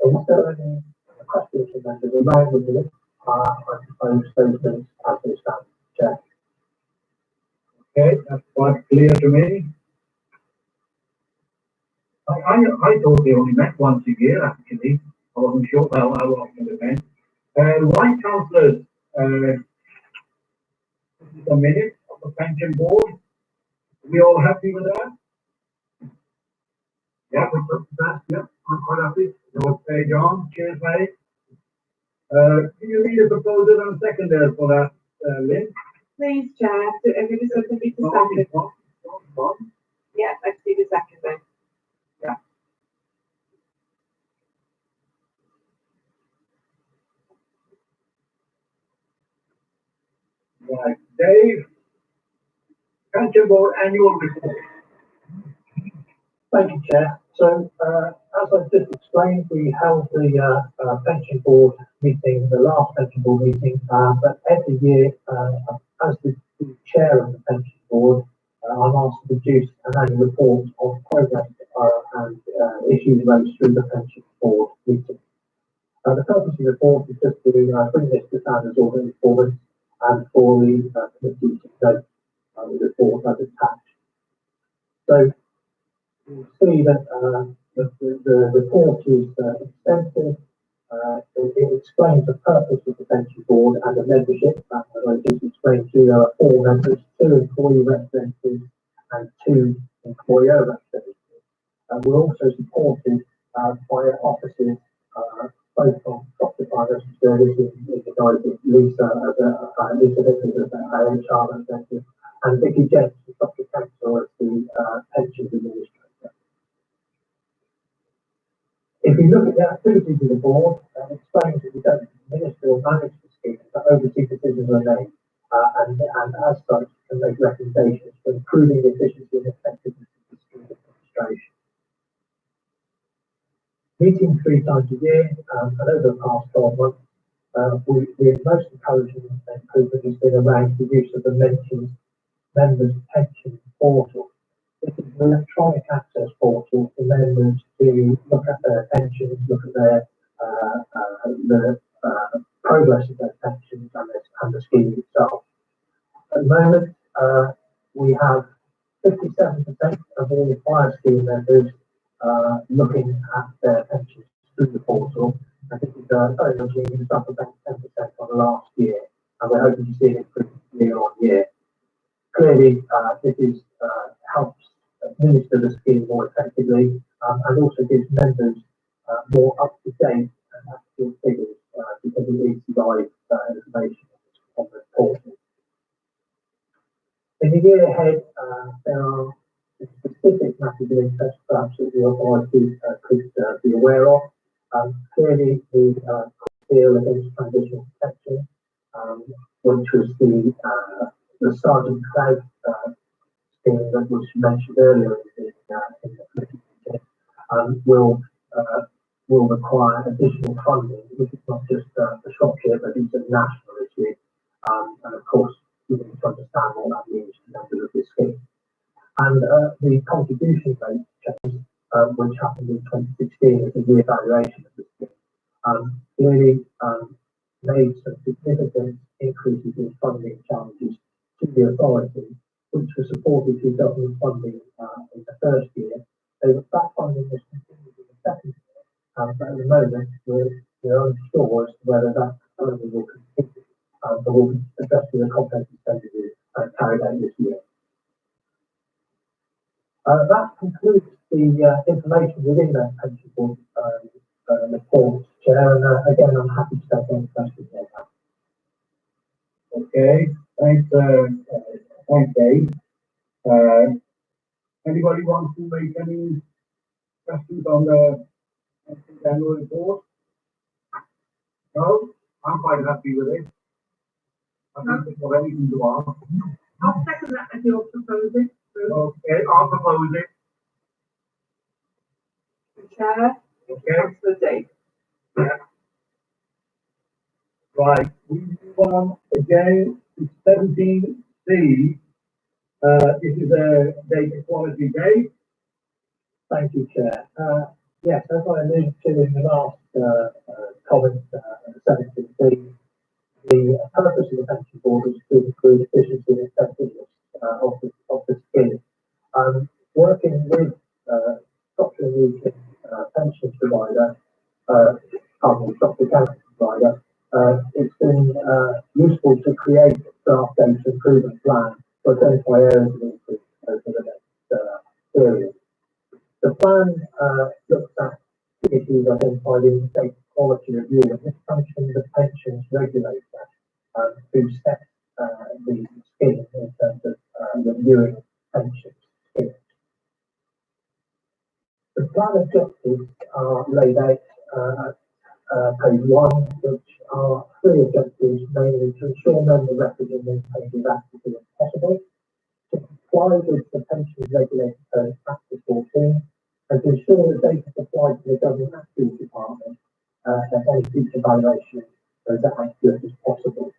Is there any questions from members around the minutes? I propose those minutes as they stand. Chair. Okay, that's quite clear to me. I thought they only met once a year, actually. I wasn't sure how often they met. Right, councillors, this is a minute of the pension board. Are we all happy with that? Yeah, yeah, I'm quite happy. Okay, John, cheers, mate. Do you need a proposer and a seconder for that, Lynn? Please, Chair, if you just open me to second. Yeah, I see the second then. Yeah. Right, Dave, pension board annual report. Thank you, Chair. So, as I just explained, we held the pension board meeting, the last pension board meeting, but every year, as the chair of the pension board, I'm asked to produce an annual report on progress and issues raised through the pension board meeting. The purpose of the report is just to bring this to standards audit performance and for the committee to note the report as attached. So, you'll see that the report is extensive. It explains the purpose of the pension board and the membership. As I just explained to you, there are 4 members, 2 employee representatives and 2 employer representatives. We're also supported by officers, both from Dr. Financial Services, in the guise of Lisa Vickers as our HR representative, and Vicky Jens, Dr. Council, as the pensions administrator. If you look at the activities of the board, it explains that we don't administer or manage the scheme, but oversee decisions are made, and as such, can make recommendations for improving the efficiency and effectiveness of the scheme administration. Meeting 3 times a year, and over the past 12 months, the most encouraging improvement has been around the use of the mentioned members' pension portal. This is an electronic access portal for members to look at their pensions, look at their the progress of their pensions and the scheme itself. At the moment, we have 57% of all the fire scheme members looking at their pensions through the portal. And this is very much it's up about 10% on the last year, and we're hoping to see an improvement year on year. Clearly, this is helps administer the scheme more effectively, and also gives members more up-to-date and actual figures easy live information on the portal. In the year ahead, there are specific matters of interest perhaps that the authority could be aware of. Clearly, the deal against transitional protection, which was the Sergeant Cloud scheme that was mentioned earlier in the committee meeting, will require additional funding. This is not just for Shropshire, but it's a national issue. And of course, we need to understand what that means to members of this scheme. And the contribution rate change, which happened in 2016 as a re-evaluation of the scheme, clearly made some significant increases in funding challenges to the authority, which was supported through government funding in the first year. That funding was continued in the second year, but at the moment we're unsure as to whether that funding will continue, but we'll be addressing the comprehensive strategy carried out this year. That concludes the information within that pension board report, Chair, and again, I'm happy to take any questions there. Okay, thanks, Dave. Anybody want to make any questions on the annual report? No, I'm quite happy with it. I don't think of anything to ask. I'll second that as you're proposing. Okay, I'll propose it. Chair, Okay. Councillor Dave. Yeah. Right, we move on again to 17C. This is a data quality day. Thank you, Chair. Yes, as I alluded to in the last comment, 17C, the purpose of the pension board is to improve efficiency and effectiveness of the scheme. Working with Shropshire Region pension provider, Shropshire County provider, it's been useful to create a draft data improvement plan to identify areas of improvement over the next period. The plan looks at issues identified in the data quality review, and this functions as pensions regulator who sets the scheme in terms of reviewing pension schemes. The plan objectives are laid out at page 1, which are 3 objectives, mainly to ensure member records are maintained as accurately as possible, to comply with the pension regulator code practice 14, and to ensure that data supplied to the government activity department at any future valuation is as accurate as possible.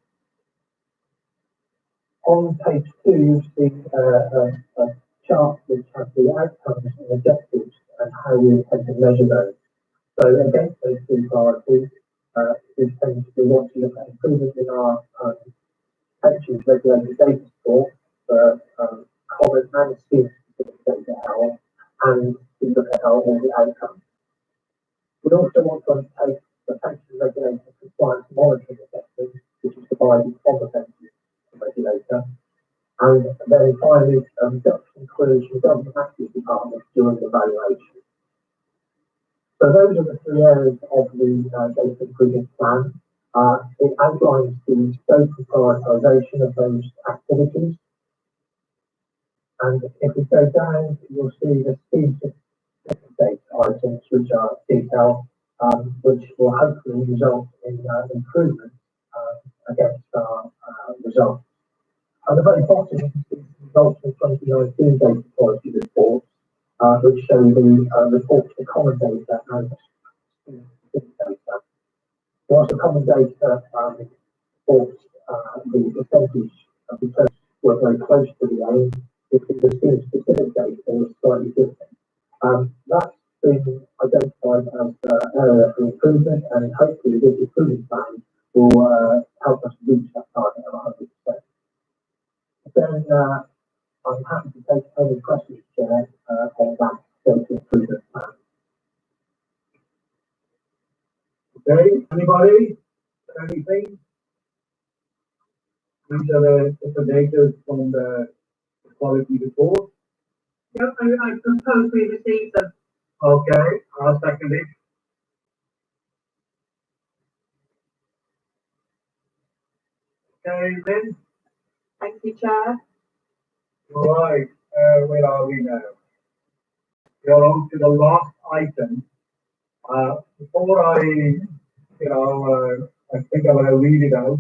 On page 2, you see a chart which has the outcomes and objectives and how we intend to measure those. So against those 2 priorities, we want to look at improvement in our pensions regulated data score for common and scheme specific data health, and to look at our audit outcomes. We also want to undertake the pension regulator compliance monitoring assessment, which is provided from the pension regulator, and then finally reduction queries from government activity departments during the evaluation. So those are the 3 areas of the data improvement plan. It outlines the scope and prioritisation of those activities. And if we go down, you'll see the scheme data items which are detailed, which will hopefully result in improvement against our results. At the very bottom, you can see the results of 2019 data quality reports, which show the reports for common data and specific data. Whilst the common data reports the percentage of the tests were very close to the aim, the specific data is slightly different. That's been identified as an area for improvement, and hopefully this improvement plan will help us reach that target of 100%. Then I'm happy to take any questions, Chair, on that data improvement plan. Okay, anybody? Anything? These are the data from the quality report. Yep, I propose we receive them. Okay, I'll second it. Okay, Lynn? Thank you, Chair. Right, where are we now? We are on to the last item. Before I think I'm gonna read it out.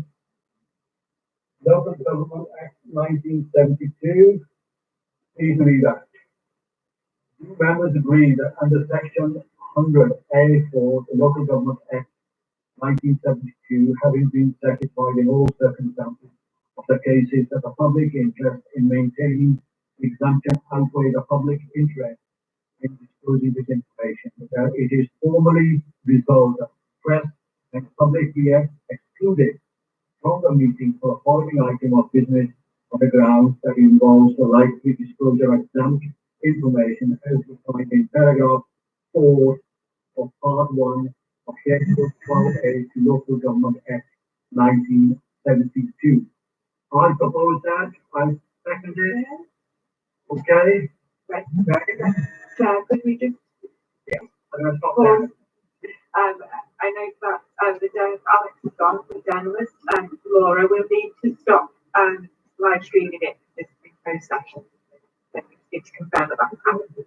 Local Government Act 1972, please read that. Do members agree that under section 100A4, the Local Government Act 1972, having been satisfied in all circumstances of the cases that the public interest in maintaining the exemption outweigh the public interest in disclosing this information, that it is formally resolved that press and public be excluded from the meeting for the following item of business on the grounds that involves the likely disclosure of exempt information as defined in paragraph 4 of part 1 of Schedule 12A to Local Government Act 1972. I propose that. I second it. Okay. Right. Chair, could we just I'm going to stop pause? there. I know that Alex is gone, the journalist, and Laura will need to stop live streaming it this closed session. So we need to confirm that that's happened.